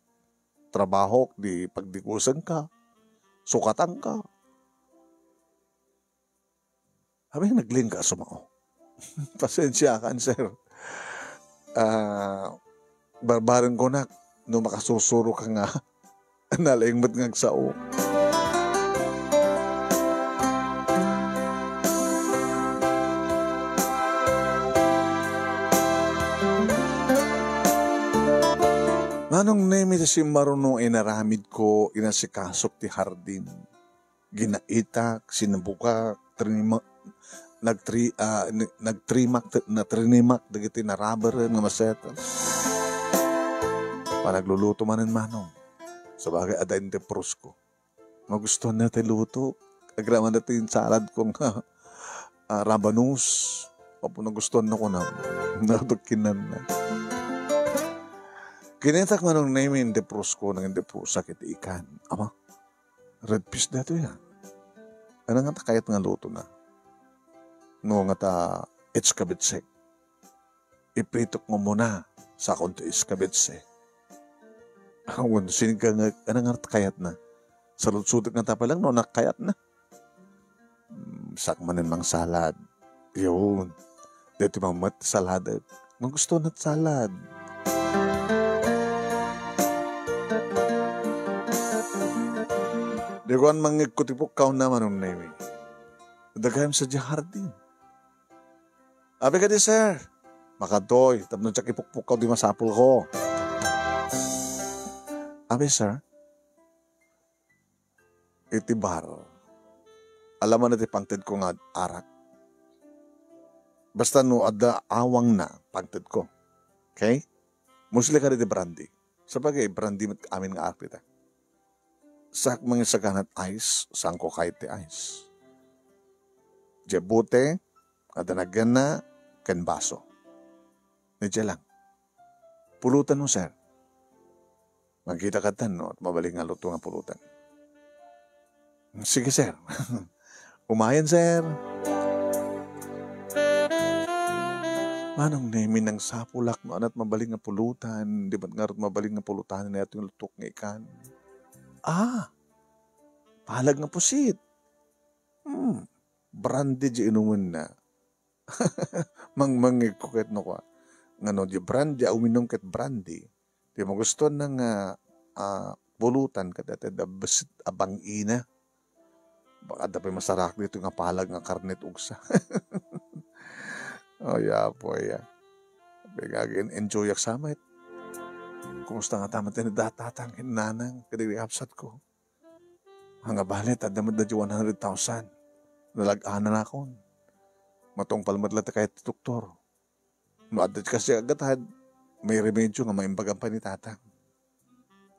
trabaho, di pagdigusan ka. Sukatan ka. Habang nagling ka sumao. Pasensya ka, sir. Barbaran ko na, no makasusuro ka nga, nalaingmat nga sao. Manong nemi si marunong inaramid ko, inasikasok ti hardin. Ginaitak, sinabukak, nagtrinimak dagiti na rubber nga masetas. Panagluluto manin manong. Sabagay adain de prusko. Magustuhan natin luto. Agraman natin salad kong rabanus. Opo nagustuhan na ko na. Natukinan na. Kinitak manong namin de prusko nang de prusa kiti ikan. Ama, red fish na ito yan. Ano nga ta kayat nga luto na? No nga ta itskabitsek. Ipritok mo muna sa konto iskabitsek. Awon, sinig ka nga, ano nga ta kayat na? Sa lutsutik nga ta pa lang, no, nakayat na. Sakmanin mang salad. Yun. Dito mang mat salad. Magusto na't salad. Di ko ang mangigkutipok kaw naman ng name. Dagayam sa jardin. Abi ka di, sir. Makadoy. Tapos tsak ipukpuk kaw di masapul ko. Abi, sir. Itibar. Alam mo na ti pangtid ko nga arak. Basta no ada awang na pangtid ko. Okay? Musli ka rin di brandy. Sabagay, brandy amin nga arak dita. Sa mga saganat ice, saan ko kahit ti ice. Jebute, ada nagyan na, ken baso. Medya lang. Pulutan mo, sir. Magkita ka tan, no? At mabalik nga luto nga pulutan. Sige, sir. Umayan, sir. Manong namin ng sapulak, at mabalik nga pulutan. Di ba't nga mabalik nga pulutan na ito yung lutok nga ikan. Pahalag nga pusit. Brandy di inuman na. Mangmangig ko ket no ko. Ngano di brandy, uminom ket brandy. Di mo gusto ng pulutan ket da besit abang ina. Baka dapat masarak dito nga pahalag nga karnet ugsa. Ya po ya. Bigagin enjoy yak samit. Kumusta nga tamat na datatang hinanang kadigapsat ko. Hanga balit at damad na 100,000. Nalag-ana na akon. Matong palmadlat na kahit doktor. No adat kasi agatad, may remedyo nga maimbagan pa ni tatang.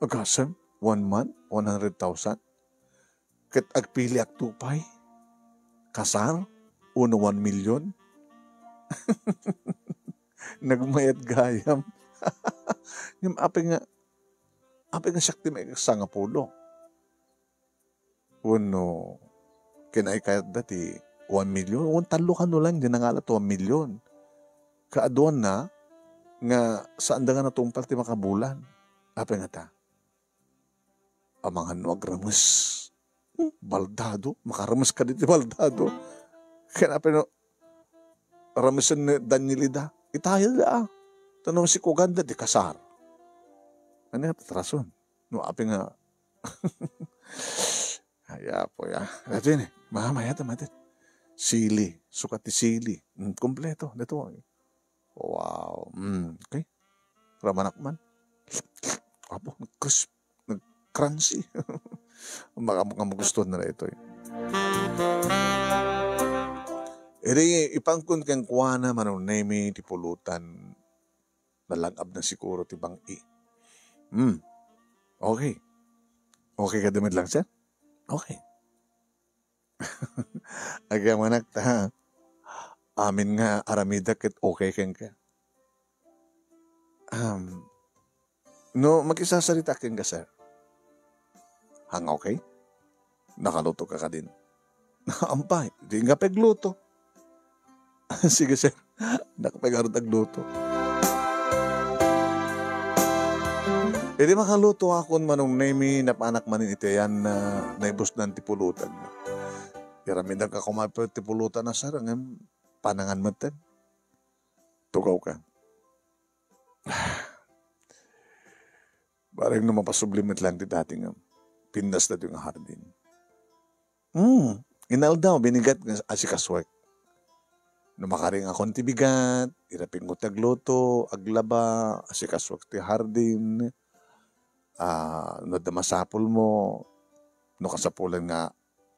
Agasam, 1 month, 100,000. Kat agpili ak tupay. Kasar, 1 million. Nagmayat gayam. Yung api nga syakti may kasanga pulo. Uno, kinay kayat dati, 1 million. Talo ka no lang, di nangalat 1 million. Kaaduan na, nga saan da nga natumpal ti makabulan. Api nga ta, amangan no agramas. Baldado, makaramas ka dito baldado. Kaya api no, ramasan ni Danielida, itahil da. Tanong si Kuganda, di kasar. Ano nga tatrason? No, api nga. Haya po ya. Ito yun eh. Mamaya tamatin. Sili. Sukat ti sili. Kompleto. Dito. Wow. Okay. Ramanakman. Apo, nag-crisp. Nag-crunchy. Mukhang magustuhan na ito eh. Eri, ipangkun kang kuwana manong nemi ti pulutan. Nalangab na siguro ti bang i. Okay. Okay ka damit lang, sir? Okay. Agamanak ta. Amin nga aramida ket okay keng ka. No, magkisasarita keng ka, sir. Hang okay? Nakaluto ka din. Ampay, di nga pegluto. Sige, sir. Nakapegarot agluto. Hindi makaluto akon manong nemi na panak manin ito yan na naibos ng tipulutan. Iramin ka kumapit tipulutan na sir, ang panangan matan. Tugaw ka. Barang na mapasublimit lang ti dating pindas na yung hardin. Inal daw, binigat ng asikaswek. Numakaring akong tibigat, iraping ko tagluto, aglaba, asikaswek ti hardin. No damasapol mo, no kasapulan nga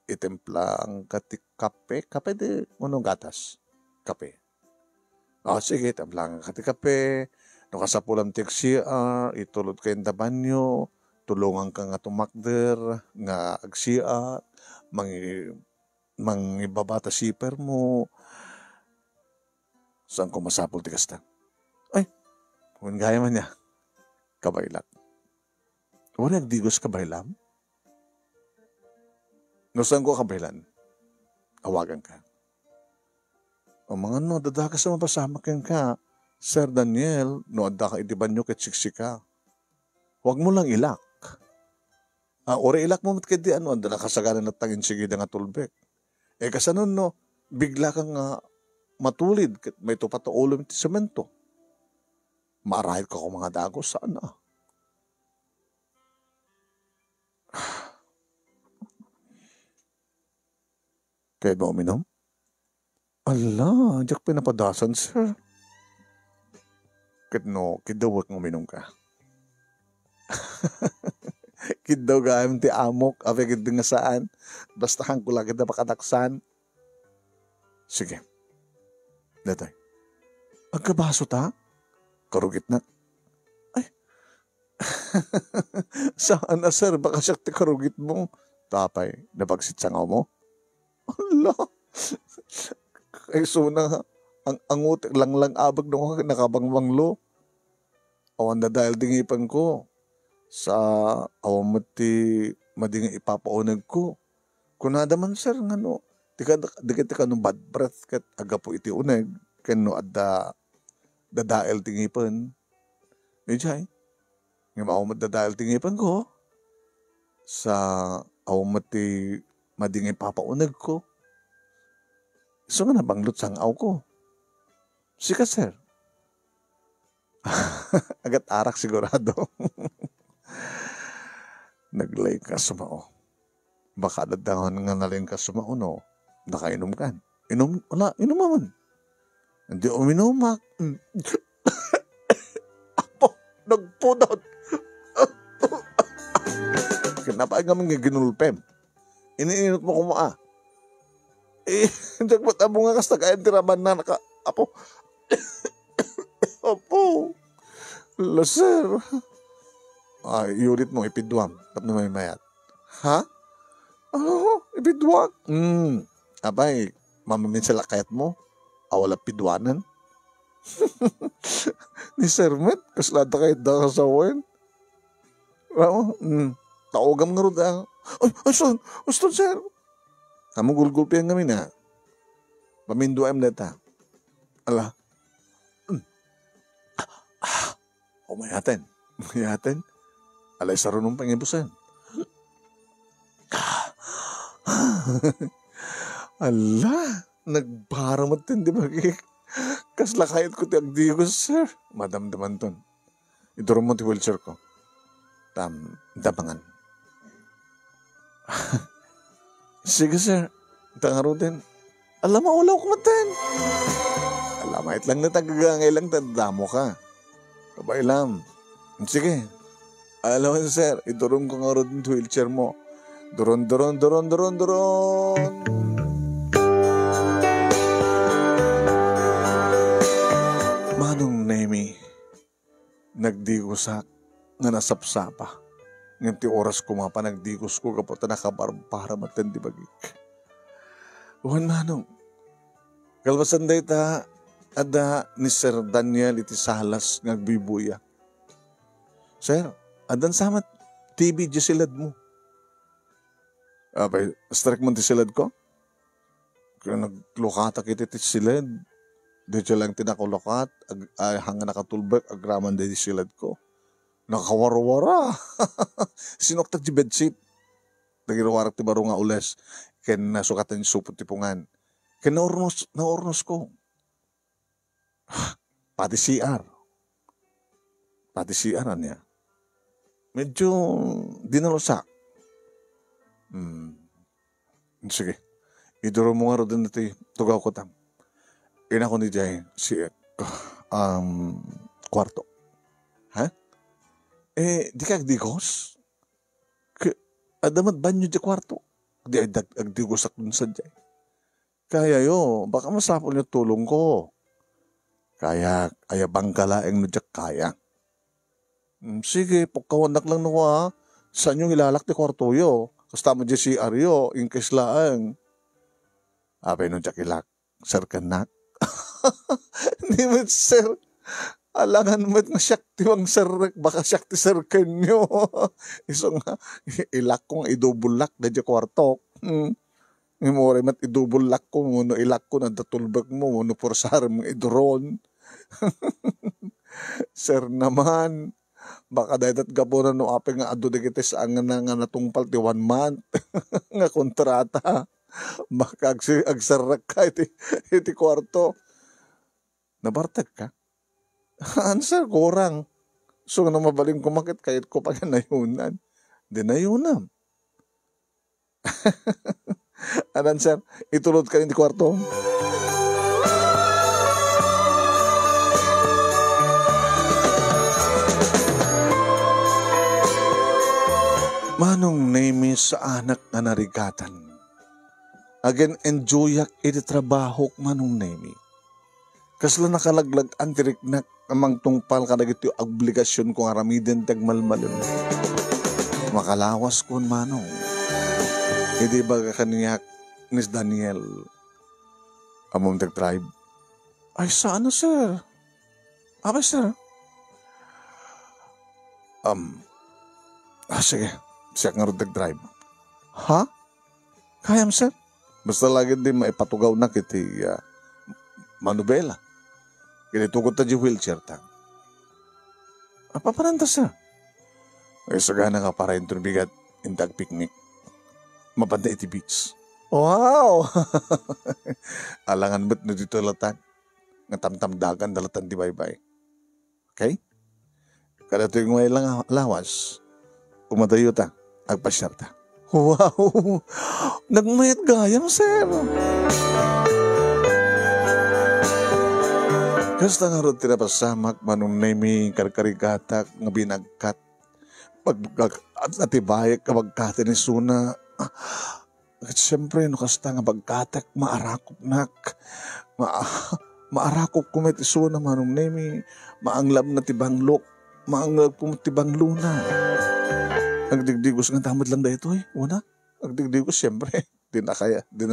Itemplang kati kape. Kape di unong gatas. Kape. Sige, templang kati kape. No kasapulam ti CR, itulod kayo da banyo, tulungan ka nga tumakder, nga agsiat, mangibabata siper mo. Saan ko masapol ti kasta? Ay, kung gaya man niya, kabaylat. Wala nagdigos kabaylam? No saan ko kabaylan? Awagan ka. O mga no, dadakas sa mapasamak yan ka. Sir Daniel, no adda ka itiban nyo ket siksika. Huwag mo lang ilak. Ore ilak mo mat kedi ano, adda nakasaganan at tangin sige nga tulbek. Kasanon no, bigla kang matulid, ket may tupat ulo ti semento. Maarahit ka kung mga dagos, saan na? Kaya ba uminom? Ala, diyak pinapadasan, sir. Ket no, kidawak ng uminom ka. Kidaw gayam ti amok, apikid nga saan. Basta hang kulagid na pakataksan. Sige. Datay. Agkabaso ta? Karugit na. Ay. Saan na, sir? Baka siya ti karugit mo. Tapay, napagsit sa ngaw mo? Allah. Ay, so na, ang utik lang abag nung nakabangwanglo. Awan na dahil dingipan ko. Sa awan mo ti madingi ipapaunag ko. Kunada man, sir, nga no. Di ka no bad breath kat aga po iti unag. Kano adda dadael tingipan. Medjay. Nga maumad dadael tingipan ko. Sa awan mo ti madingi ipapaunag ko. So nga nabanglot sang aw ko. Sika, sir. Agat arak sigurado. Naglay ka sumao. Baka dadahon nga naling ka sumao, no? Nakainom ka. Inom man. Hindi uminumak. Apo, nagpudot. Kinapay nga mga ginulpem. Iniinot mo kumaa. Hindi ko matamo nga kas nakain tiraman na naka. Apo. Apo. Laser. Yurit mo, ipidwam. Tap na may mayat. Ha? Ano? Ipidwam? Abay, mamamin sa lakayat mo. Awala pidwanan. Ni Sir Met, kaslada kayo da kasawain. Taogam nga rin da. Ay, son, sir. Kamu gulgulpihan kami na. Pamindu ayam data. Ala. Umayaten. Alay sa runong pangibusan. Ala. Nagbaramat din, di ba? Kaslakayat ko ti agdigos, sir. Madamdaman ton. Ito mo ti wheelchair ko. Dapangan. Sige, sir. Tangaro din. Alam mo, ulaw ko matin. Alamait lang na tagagangay lang, tandamo ka. Kabay lang. Sige. Alam mo, sir, idurong ko nga rin wheelchair mo. Duron. Manong Nemi, nagdigusak nga nasapsapa. Ngayon ti oras ko mga panagdigos ko kapot na nakabarabara matindi bagik. Uwan manong, kalbasan day ta, ada ni Sir Daniel iti salas ngagbibuya. Sir, adan samat TV di silad mo. Abay, strike mo ti silad ko? Kaya naglukata kiti ti silad. Dito lang tinakulokat, hanga nakatulbek, agraman di silad ko. Nakawarwara. Sinoktak di bedsheet. Nagirawarak ti baro nga ules. Kaya nasukatan yung supot tipungan. Kaya naornos ko. Pati CR niya. Medyo dinalusak. Sige. Iduro mo nga rin natin tugaw ko tam. Ina ko ni Jay si kwarto. Ha? Di ka digos? Adamat banyo di kwarto. di agdigusak dun sa jay. Kaya yo, baka masapol niyo tulong ko. Kaya, ayabang kalaeng no jak kaya. Sige, pagkawanak lang no ha. Saan yung ilalak ti kwarto yo? Kasta mo di si Aryo, ingkes laang. Apay no jak ilak. Sir kanak. Hindi mo, sir. Alangan mo't nga siyak ti wang sir. Baka siyak ti sir kanyo. Iso nga, ilak kong idubulak na di kwarto. Ngimore mat idubulak ko. Muno ilak ko na datulbag mo. Muno porsar mong iduron. Sir naman. Baka dahitat gapunan no apeng nga ado dikitis ang nga natungpal ti 1 month. Nga kontrata. Baka agsarak ka iti kwarto. Nabartag ka? Sir, kurang. So, na mabaling kumakit kahit ko pa nayunan. Di nayunam. Anan, sir, itulod ka rin di kwarto. Manong name sa anak na narigatan. Again, enjoyak iti trabaho manong name. Kasla nakalaglag antirik na amang tungpal ka nagiti obligasyon kong aramiden tagmalmalin. Makalawas kon manong. Hindi ba kaniyak Miss Daniel among tag-drive? Ay, saan na, sir? Aba, sir? Sige. Siya nga rin tag-drive. Ha? Kayam, sir? Basta lagi din maipatugaw na kiti manubela. Kinitukot na di wheelchair ta. Apa paranta, sir? Ay, sagana ka para yung bigat intag picnic. Mapanda iti beach. Wow! Alangan ba't na dito latan? Nga tamtamdagan dalatan di bye-bye. Okay? Kada ito yung lang lawas, umadayo ta, agpasyar ta. Wow! Nagmayat gayam, sir! Kasta nga rin tinapasamak manong nami karikarigatak nga binagkat. Atibayag ka magkati ni Suna. At siyempre, no kasta nga bagkatak, maarakop nak. Maarakop kumit iso na manong nemi. Maanglab na tibang lok. Maanglab po tibang luna. Nagdigdigos nga tamad lang da ito eh. Una, nagdigdigos siyempre. Di na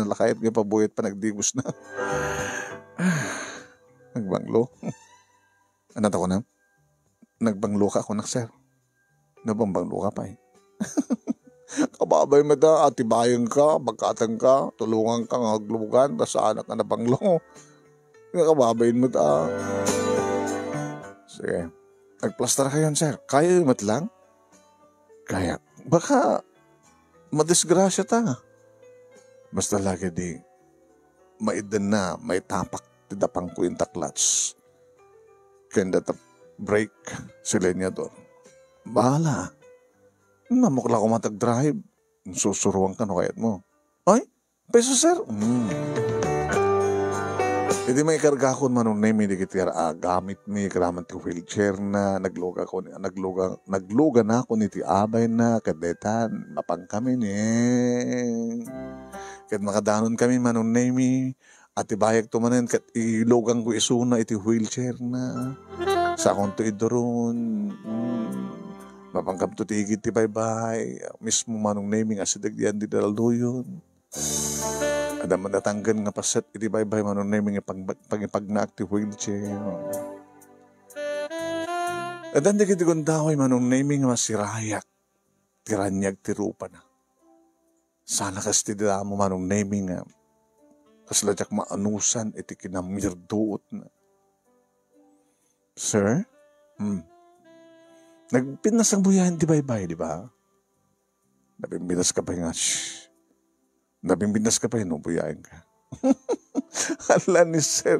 lakayat nga pabuyat pa nagdigos na. Nagbanglo. Anat ako na? Nagbanglo ka ako na, sir. Nabambanglo ka pa eh. Kababay mo da, atibayan ka, bagkatan ka, tulungan ka, ngaglugan, basta anak ka na banglo. Kababayin mo da. Sige. Nagplastar kayo, sir. Kaya yung matlang? Kaya. Baka madisgrasya ta. Basta lagi di maidan na, may tapak tidapang ko yung taklats. Kaya break sila niya doon. Bahala. Namukla ko matag-drive. Susuruan ka no kayat mo. Ay, peso sir. Hindi may ikargakon manong name hindi kitira gamit mi karaman ti wheelchair na nagluga na ako ni ti abay na kadetan mapang kami ni. Kat makadanon kami manong name at ibayag tumanen kat ilugang ko isuna iti wheelchair na sa akong to idoron. Mapangkam to tigit ti bye-bye. Mismo manong naming asidag diyan di dalaluyon. Ada mandatanggan nga paset iti bye-bye manong naming pangipagnaak ti wheelchair. Adan di kiti kundahoy manong naming masirayak. Tiranyag ti rupa na. Sana kas ti damo manong naming nga. Kasladyak maanusan iti kinamirduot na. Sir? Nagpinas ang buyahin di bye-bye, di ba? Nabimbinas ka pa nga, Nabimbinas ka pa yun, buyahin ka. Hala ni sir.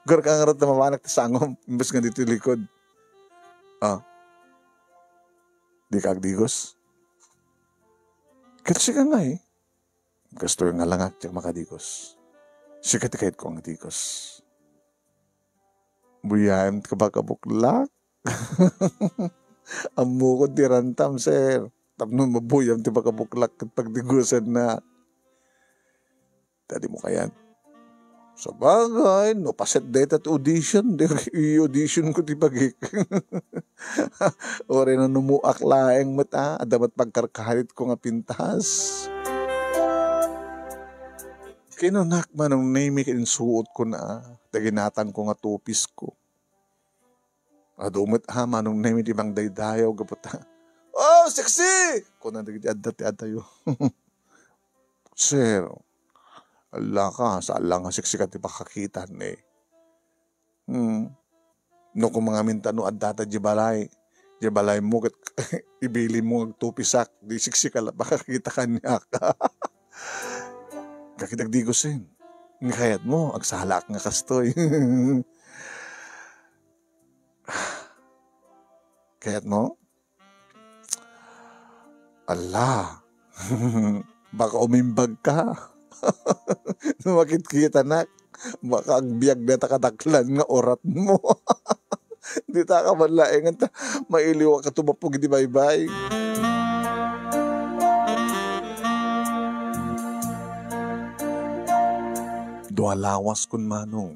Gor ka nga rin na mamanak ti sangom, imbes nga dito likod. Di ka agdigos? Kasi ka nga eh. Gusto yung ngalangak yung makadigos. Sikat kahit ko ang digos. Buyahin ka ba kabuklak? Amu ko tirantam, sir. Tapno mabuyam ti pagkabuklak at pagdigusan na. Tadi mo kaya. Sa bagay, no paset date at audition. I-audition ko ti pagik. Ore na numuak laeng mata. Adamat pagkarkahalit ko nga pintas. Kinunak man ang name kinsuot ko na. Taginatan ko nga tupis ko. Adumit ha manong name ti bang daydayaw gapata. Oh, sexy! Kung nandagiti-adda-ti-adda Sir, ala ka, saan lang nga sexy ka ti pakakitan eh. No kung mga mintano adda-ta di balay mo, ibili mo agtupisak, di sexy ka lang, pakakita ka niya ka. Kakitagdigosin. Nga kayat mo, agsalak nga kastoy. Kayat mo? Ala, baka umimbag ka. Makit-kita na, baka agbiag na takadaklan nga orat mo. Di ta ka manlaengan ta, mailiwa ka tumapog di bye-bye. Dualawas kun manong.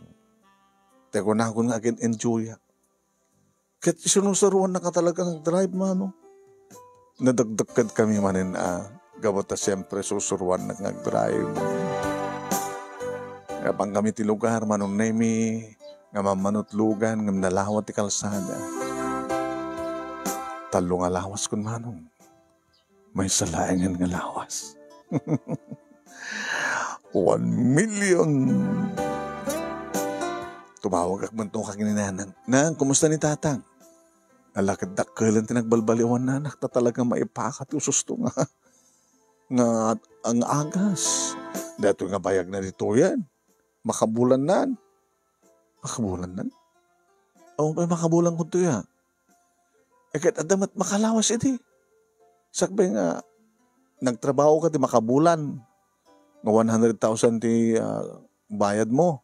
Teko na kun nga agin enjoy. Kahit sinusaruan na ka talagang drive manong. Nadagdagkad kami manin gabata siyempre susuruan na nag-drive. Kapag kami ti lugar manong nemi nga mamanutlugan nga nalawat ti kalsada. Talo nga lawas kun manong. May salaengan nga lawas. 1 million. Tumawag ak man to kakininanang. Nang, kumusta ni tatang? Alakad dakkelan tinagbalbaliwan na anak na talagang maipakat ususto nga. Nga ang agas. Dato nga bayag na dito yan. Makabulan nan. Makabulan nan? O may makabulan ko to ya. Eh kahit adamat makalawas iti. Sakbay nga nagtrabaho ka ti makabulan. Nga 100,000 ti bayad mo.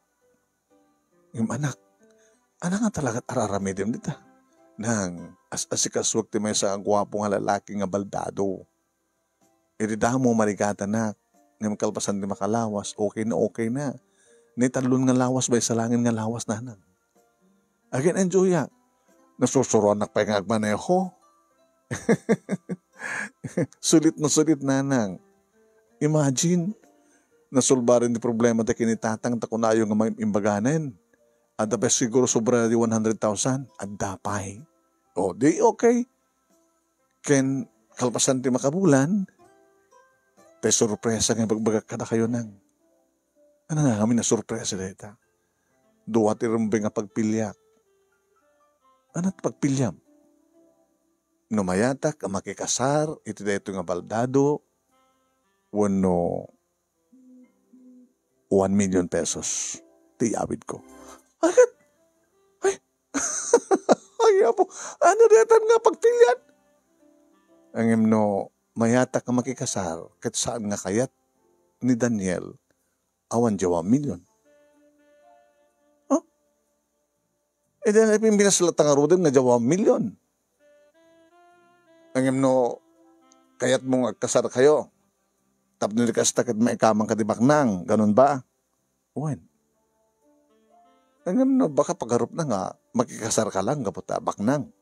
Yung anak nga talaga araramidem dita. Nang as-asikaswag ti may sa gwapo nga lalaki nga baldado. Irida mo marigata na, nga magkalpasan di makalawas, okay na. Ni talon nga lawas bay salangin nga lawas na. Again, enjoy ya. Nasusuruan na pa yung agmaneho. Sulit na nang. Imagine, nasulbarin di problema ta kinitatang takunayo nga may imbaganin. At dapat siguro sobra di 100,000. At dapay. O, di okay. Ken kalpasan ti makabulan, tay sorpresa nga bagbagak kada kayo nang. Ano na kami na sorpresa dita? Duwa ti rumbi nga pagpilyak. Ano't pagpilyam? Numayatak ang makikasar, iti dito nga baldado, wano 1 million pesos. Tiyabid ko. Agad? Ay, ay po, ano detan nga pagpilyan? Ang imno, mayatak ang makikasar, kat saan nga kayat ni Daniel, awan jawa million. Huh? E dahil ay pinaslatang arudin nga jawa million. Ang imno, kayat mong agkasar kayo, tapno di kastakit maikamang kadibak nang, ganun ba? Uwan. Ang baka pagharap na nga, makikasar ka lang, kaputa, baknang.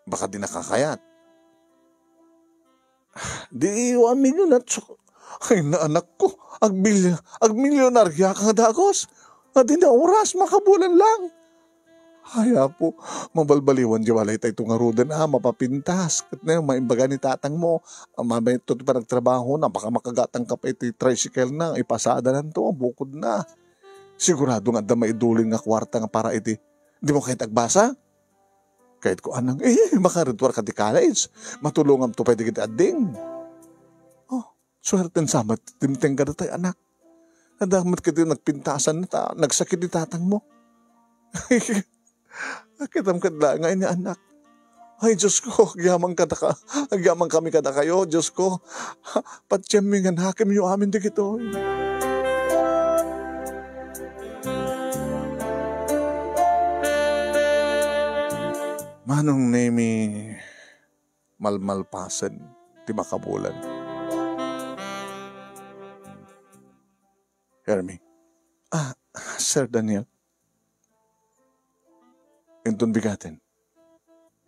Baka di nakakayat. Di 1 million at ay na anak ko, ag milyonarya ka nga dagos. Nga di na oras, makabulan lang. Haya po, mabalbaliwan di walay tayo itong arudan mapapintas. Kat na yung maimbaga ni tatang mo, mamay ito pa nagtrabaho na, baka makagatang ka pa ito tricycle na, ipasada na ito, bukod na. Sigurado nga da maidulin nga kwarta nga para iti. Di mo kahit agbasa? Kahit ko anang, makaridwar ka di college. Matulungan to pwede kita ading. Oh, swerten samat, timteng ka na tayo anak. Nadamat ka din nagpintasan na nagsakit di tatang mo. Akitam ka na nga ini anak. Ay, Diyos ko, agyaman kami kada kayo, Diyos ko. Patsyemmingan hakim yung amin di kito. Manong nemi malmalpasan ti makabulan. Hermie. Sir Daniel. Inton bigatin.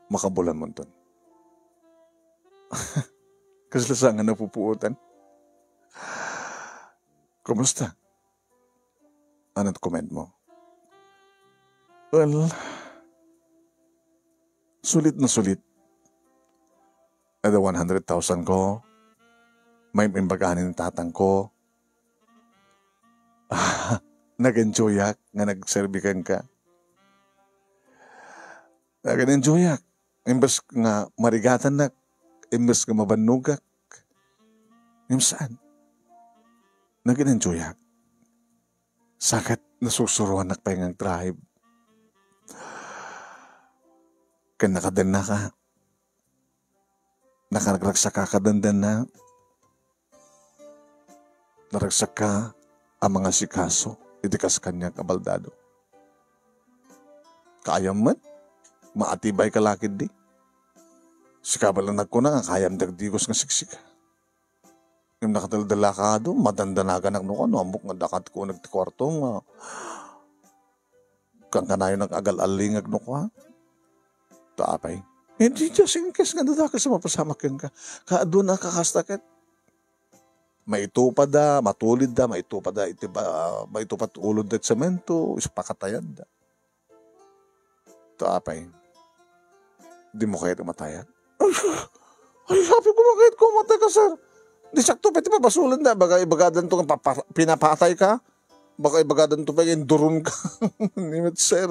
Makabulan mo ton. Kaslasangan na pupuutan. Kumusta? Ano't comment mo? Well, sulit na sulit. Ada 100,000 ko. May imbaganin ng tatang ko. Nag-enjoyak nga nagserbikan ka. Nag-enjoyak. Imbes nga marigatan na. Imbes nga mabanugak. Yung saan? Nag-enjoyak. Sakit nasusuruan na pahingang tribe. Kan nakadan na ka. Nakaragsak ka kadandan na. Naragsak ka ang mga sikaso. Itikas kanya kabaldado. Kayam man. Maatibay ka lakid di. Sikabalanag ko na nga kayam dagdigos nga siksika. Yung nakataldala ka doon, madandanagan ang nuka, ambok nga dakat ko nagtikwarto nga. Kang kanayo nag-agal-alingag nuka. Taapay. Hindi just in case nga dadaka sa mapasamakin ka. Doon na kakastakit. Maitupad da, matulid da, maitupad da, maitupad ulod da semento, ispakatayan da. Taapay. Di mo kayo matayan. Ay, sabi ko makahit ko matay ka, sir. Di sakto, pwede pa basulan na. Baka ibagadan to pinapatay ka. Baka ibagadan to pa yung durun ka. Nimit, sir.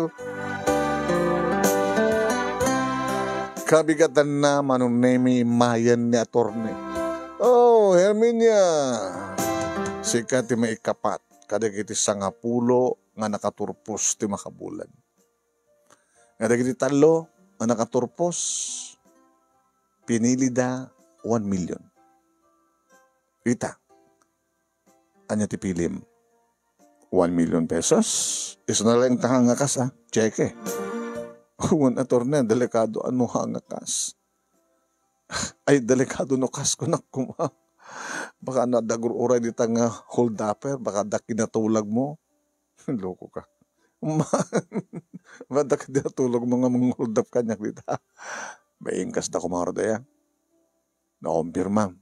Kabigatan na manunemi mayan ni attorney. Oh, Herminia. Sika ti maikapat. Kadagiti sangapulo nga nakaturpos ti makabulan. Kadagiti talo nga nakaturpos. Pinili da 1 million. Ita. Anya ti pilim? 1 million pesos? Isa na lang tangangakas Cheque. Huwag attorney, delikado ano hangakas. Ay, delikado no kas ko na kuma. Baka nadagur-uray di tanga hold upper, baka da kinatulag mo. Loko ka. Baka kinatulog mo nga mong hold up kanya dita. May ingkas na kumarodaya. Na-kumpirma.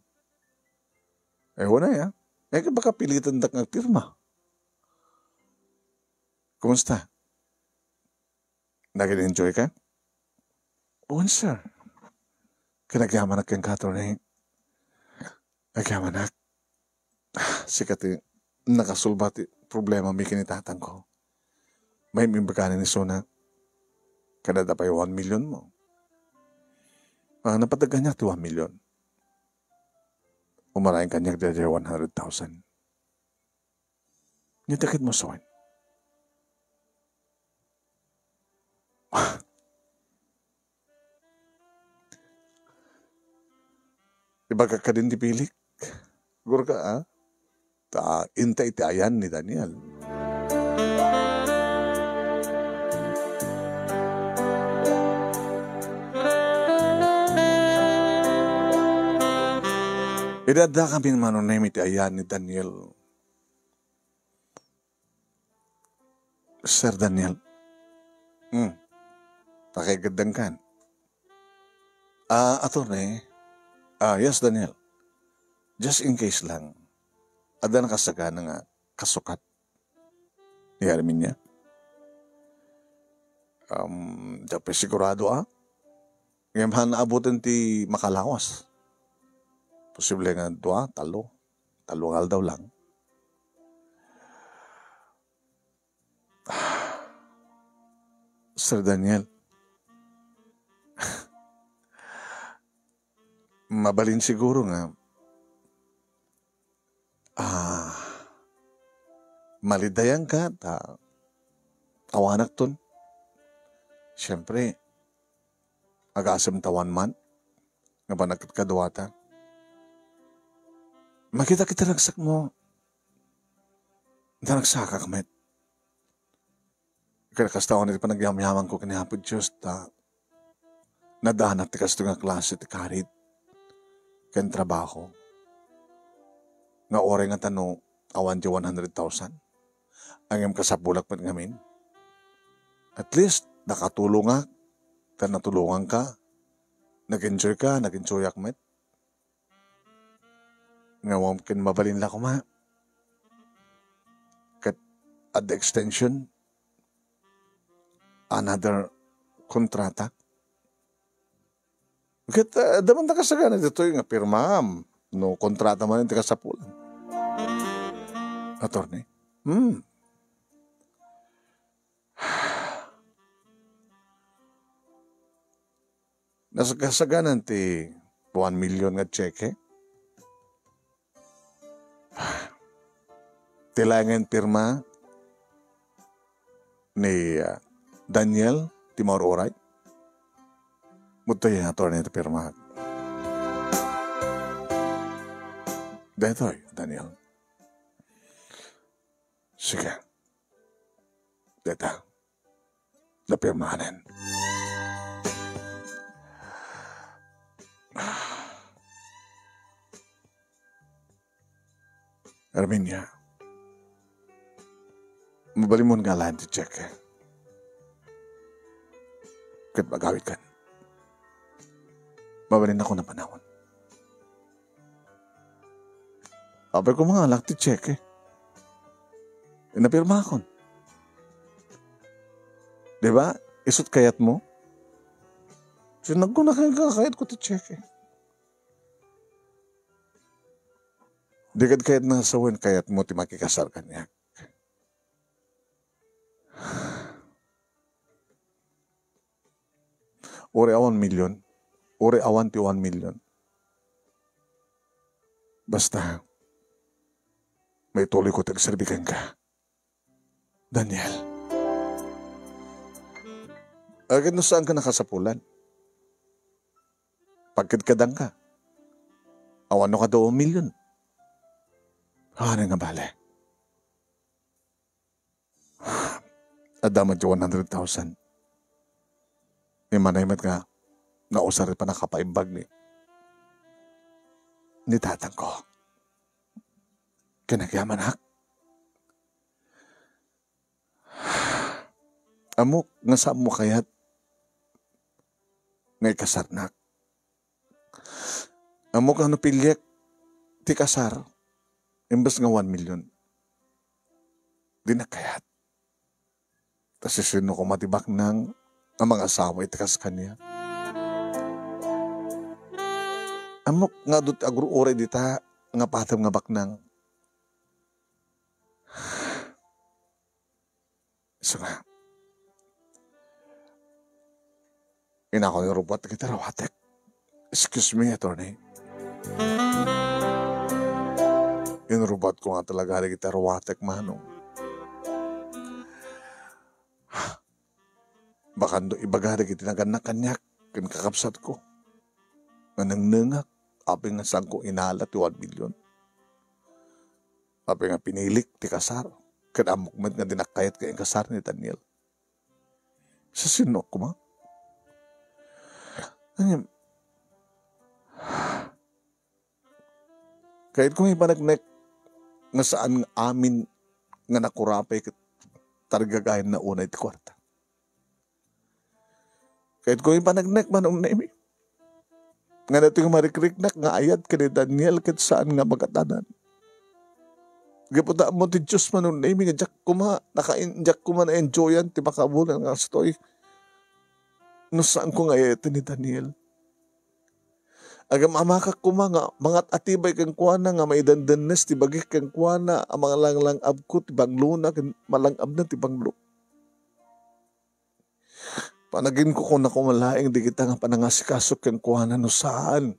Wala baka pilitan dak ng pirma. Kumusta? Nag-enjoy ka? Oo, sir. Kinagyaman kang attorney. Nagyaman Sikati, nakasulbati problema may kinitatang ko. May mimbaganin ni Sona. Kanada pa yung 1 million mo. Napadagan niya 1 million. Umarayin kanya dada 100,000. Nitakit mo soin. Diba ka din dipilik? Siguro ka, inta itayan ni Daniel. Idada kami naman iti ayan ni Daniel. Sir Daniel. Pakigandang kan. Attorney. Yes, Daniel. Just in case lang. Ada na kasagana nga kasukat. Ni Herminia. Dapat sigurado ngayon naabutan ti makalawas. Posible nga talo. Talungal daw lang. Sir Daniel. Mabalin siguro nga. Malidayan ka. Awanak ton. Siyempre, agasam tawan man. Nga ba nagkadawata. Makita kita nagsak mo. Nagsaka kamet. Kaya kastawan nito pa nagyamyaman ko kinihapod Diyos. Nadanat ti kasto nga klase ti karit ken trabaho. Nga oray nga tano awan ti 100,000. Ang kasapulak pa ngamin. At least nakatulong nga kan natulungan ka. Nag-enjoy ka, nag-enjoy akmet. Nga mungkin mabalin la ko ma. Kat at the extension, another kontrata. Kat daman na kasagana dito yung pirmam. No, kontrata man yung kasapulan. Attorney. Nasagsagan ti 1 million nga cheque. Tilangan pirma ni Daniel Timor Oray. Muto yung attorney ti pirma. Detoy, Daniel. Sige. Deta. Napirmahanin. Arminia, mabali mo nga lahat ti check eh. Kat magawit kan. Mabalin ako na panahon. Apay ko mga alak ti check eh. Napirma akon. Diba? Isot kayat mo? Sinag ko na kayat ko ti check eh. Dikad kayat na sawin kayat mo ti makikasal kanya. Uri awan milyon. Uri awan ti 1 million. Basta, may tuloy ko tagserbikan ka. Daniel. Agad na saan ka nakasapulan? Pagkadkadang ka. Awan no ka 2 million. Ano nga bale? Adamat yung 100,000. May manaymat nga, nausar pa nakapaimbag ni tatang ko. Kinagyaman hak. Amok, nga saan mo kaya't ngay kasarnak. Amok ano pilyek, ti kasar. Imbes nga 1 million. Di na kayat. Tapos sino ko matibak ng ang mga asawa itikas kanya. Amok nga doon agro-ore dita nga patam nga baknang. So nga. Inako ni robot kita rawatek. Excuse me, attorney. Yung robot ko nga talaga hari kita rawatek manong. Baka do ibagari kita naganakanyak kin kakapsat ko. Nga nangnangak, aping nga saan ko inalat 1 million. Aping nga pinilik ti kasar. Kan amukmat nga dinakayat kayang kasar ni Daniel. Sa sinok ko ma? Kahit kung ipanagnek nga saan amin nga nakurapay targagayan na unay ti kwarta. Kahit kung ipanagnek manong naimi. Nga natin marikriknak nga ayat ka ni Daniel kahit saan nga magatanan. Gaputa mo ti Diyos manong naimi nga jak kuma, naka-injak kuma na enjoyan ti makabulan nga stoy. No saan ko nga ayat ni Daniel. Agam amakak kuma nga mangat atibay kang kuana nga may dandanes ti bagik kang kuana ang mga langlang ko ti bangluna kan malangab na ti banglo. Panagin ko kung nakumalaing di kita nga panangasikasok kang kuana no saan.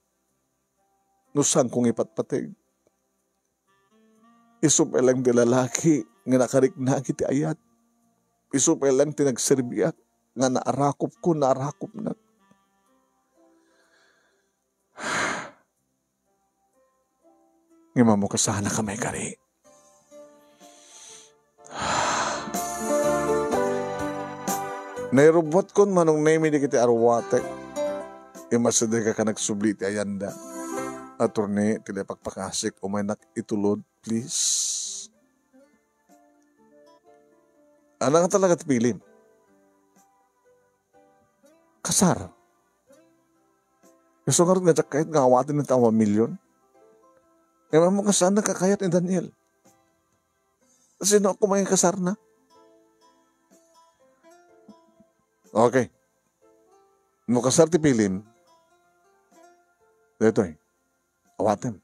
No saan kong ipatpatig. Isupay lang di lalaki nga nakariknaki ti ayat. Isupay lang ti nagserbiak nga naarakop na. Ngima mo kasana ka may kari. Nairobot kon manong name di kita arwatek. Imasada ka nagsubli ti ayanda. Attorney, tila pagpakasik o may itulod, please. Ano nga talaga ti pilim? Kasar. Gusto nga rin nga kahit nga awatin ng tawa milyon. Ewan mo ka saan nakakayat ni Daniel. Sino ako may kasar na? Okay. No kasar ti pilim, dito awatin.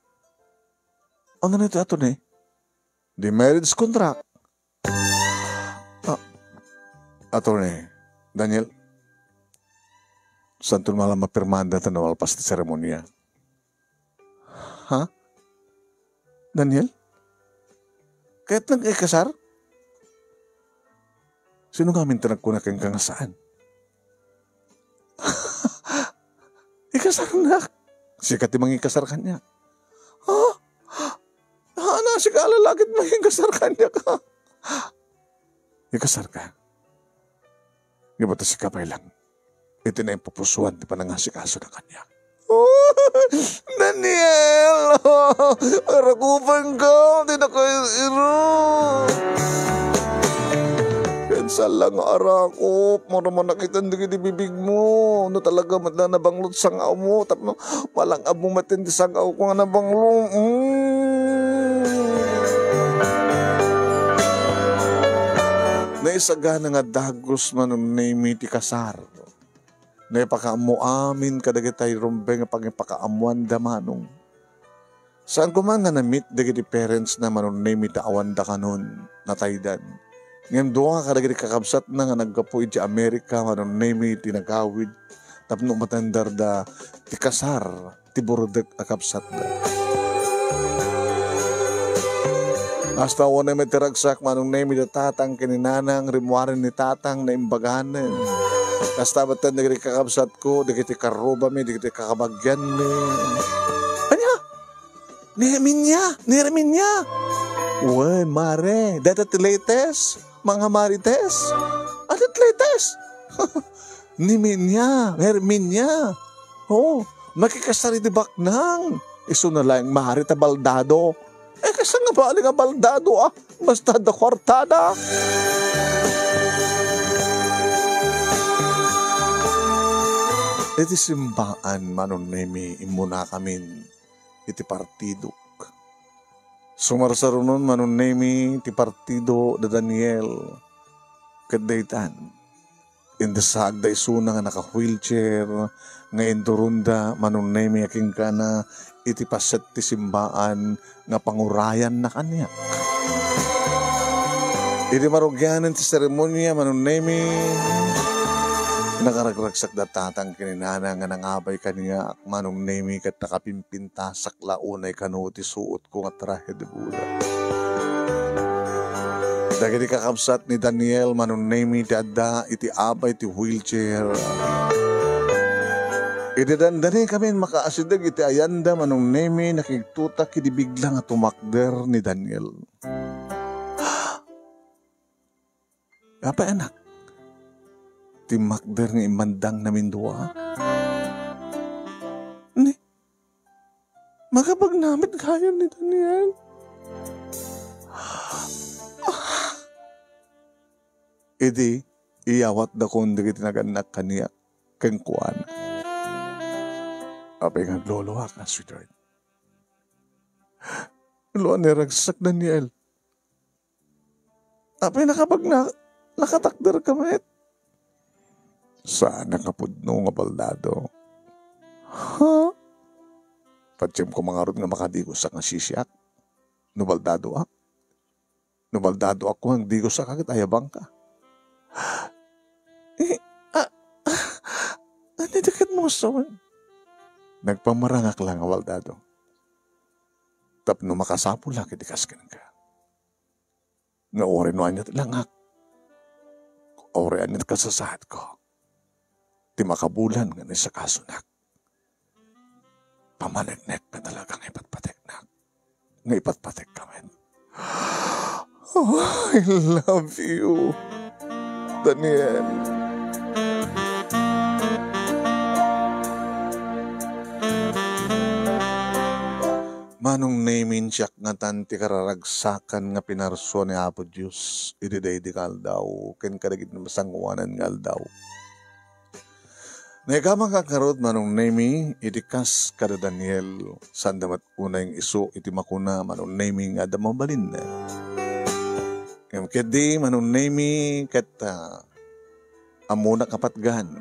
Ano na ito the marriage contract. Attorney, Daniel, saan ito malang mapirmanda ito na walpas ti seremonya? Ha? Daniel? Kahit nang ikasar? Sino nga minta nagkunakin ka nga saan? Ikasar na. Sikat yung mga ikasar kanya. Ha? Hana, si kalalagit mga ikasar kanya ka. Ikasar ka. Di ba ito si kapay lang? Ito na yung pupusuan, di pa nangasikaso na kanya. Oh, Daniel! Oh, arakupan ka! Di na kayo iro! Sa lang arakop, mara mo nakita hindi di bibig mo. No talaga matla nabanglot sang aw mo. Tapno walang abo matindi sang aw ko nga nabanglong. Naisagana nga dagos man name ti kasar. Naipakaamu amin kadagitay rumbe nga pagipakaamuan da manong. Saan ko man nga na-meet dagiti parents na manon name ti awan da kanon nataydan. Ngayon doon ka kadagiti kakabsat na nga nagkapuid ti Amerika, manong name tinagawid, tapno matandar da ti kasar, ti burudek akabsat da. Hasta wana may tiragsak, manong name da tatang kininanang, rimuarin ni tatang na imbaganan. Hasta batan dagiti kakabsat ko, dagiti karoba mi, dagiti kakabagyan mi. Anya? Niramin niya. Uy, mare, dati latest. Mga marites, alit latest. Nimin niya. Oh, makikasari di baknang. Iso na lang marita baldado. Kasi nga ba nga baldado basta da kwartada. Iti simbaan manon nemi imuna kamin iti partido. Sumarsarunon manon nemi ti partido da Daniel kadaytan. Indasag da isuna nga naka-wheelchair nga indurunda manon nemi aking kana iti paset ti simbaan nga pangurayan na kanya. Iti marugyanan ti seremonya manon nemi nakaragragsak da tatang kininana nga nangabay kaniya manong nemi kat nakapimpintasak launay kano ti suot ko nga trahe de Buda. Dagiti kakabsat ni Daniel manong nemi ti adda iti abay ti wheelchair. Iti dandani kami makaasidag iti ayanda manong nemi nakigtutak iti bigla nga tumakder ni Daniel. Apa anak? Timakder ng imandang namin duwa. Ni, makapagnamit kayo ni Daniel. Idi, iyawat da kong dagiti naganak kaniya keng kuwan. Apay nga lolo ka, sweetheart. Luan ni ragsak Daniel. Apay nakatakder kamit. Saan nakapudno nga baldado? Ha? Patsem ko mga rod nga makadigos sa nga sisyak. Nubaldado ak. Nubaldado ako ang digos sa kakit ayabang ka. Ano dikit mo sa nagpamarangak lang nga baldado. Tapno makasapo lang kitikas ka ka. Nga orin no anyat langak. Orin anyat kasasahat ko. Ti makabulan nga ni sa kasunak. Pamanagnek na talagang ipatpatek na. Nga ipatpatek kami. Oh, I love you, Daniel. Manong namin siya nga tanti kararagsakan nga pinarso ni Apo Diyos. Ididay di kaldaw. Ken kadagit na masangwanan nga aldaw. Naikama kakarot manong nami idikas kada Daniel. Sandamat una yung iso iti makuna manong nami nga damabalin na. Ngam kedi manong nami kat amuna kapatgan.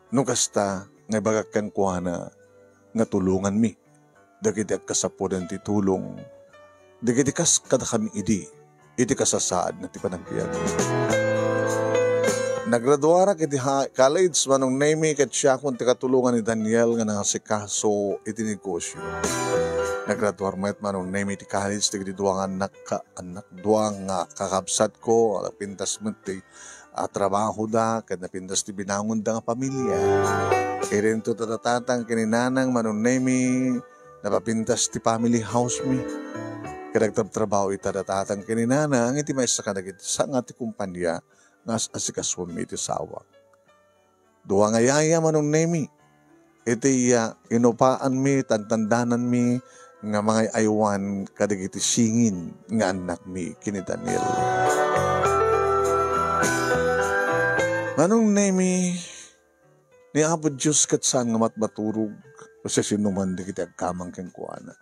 No kasta nga bagakkan kuhana nga tulungan mi. Dagiti at kasapudan ti tulong. Dagiti kas kada kami iti kasasaad na ti panagbiag. Nagraduara kiti college manong nami kat siya kung ti katulungan ni Daniel nga nasikaso iti negosyo. Nagraduar manong nami ti college ti duwang anak duwang kakabsat ko pintas mo ti trabaho da kat napintas ti binangon da nga pamilya. Irin to tatatang kininanang manong nami napapintas ti family house mi. Kadagtab trabaho itadatatan kininana ang iti maisa kadagit sa nga ti kumpanya nga asikaswam mi iti sawa. Dua nga yaya manong nemi. Iti inupaan mi, tantandanan mi nga mga aywan kadagiti singin nga anak mi kini Daniel. Manong nemi ni Apo Diyos kat saan nga matmaturog kasi sinuman di kita agkamang keng kuana.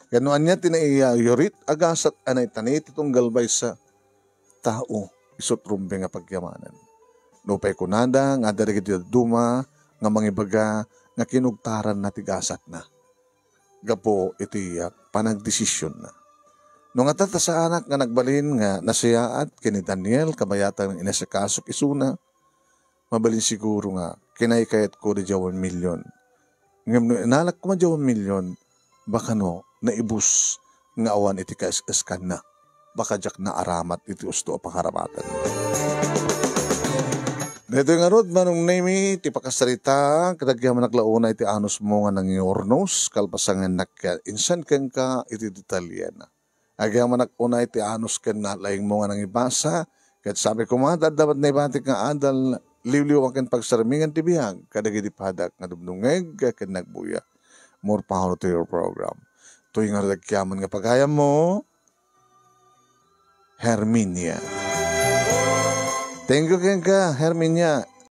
Ganuan niya tinaiyorit agasat anay tanit itong galbay sa tao isot rumbe nga pagyamanan. Nupay kunada nga dari kita duma nga mangibaga nga kinugtaran na tigasat na. Gapo iti panagdesisyon na. Nung atata sa anak nga nagbalin nga nasiyaat kini Daniel kabayatan ng inasakasok isuna, mabalin siguro nga kinaykayat ko di 1 million. Ngayon, nalak ko madya 1 million, baka no, naibus nga awan iti kaiskan na. Baka jak na aramat iti usto o pangharamatan. Dito nga rod, manong nami, ti pakasarita, kadagyaman naglauna iti anos mo nga nang yornos, kalpasangan insan ken ka iti Italiana. Agyaman naguna iti anos ken na laing mo nga nang ibasa, kat sabi ko mga dapat na ibatik nga adal, liwliw akin pagsarmingan ti biyag, kadagiti padak nga dubnungeg, ken nagbuya. More power to your program. Tuwing nga nagkyaman nga pagayam mo, Herminia. Thank you ken ka, Herminia.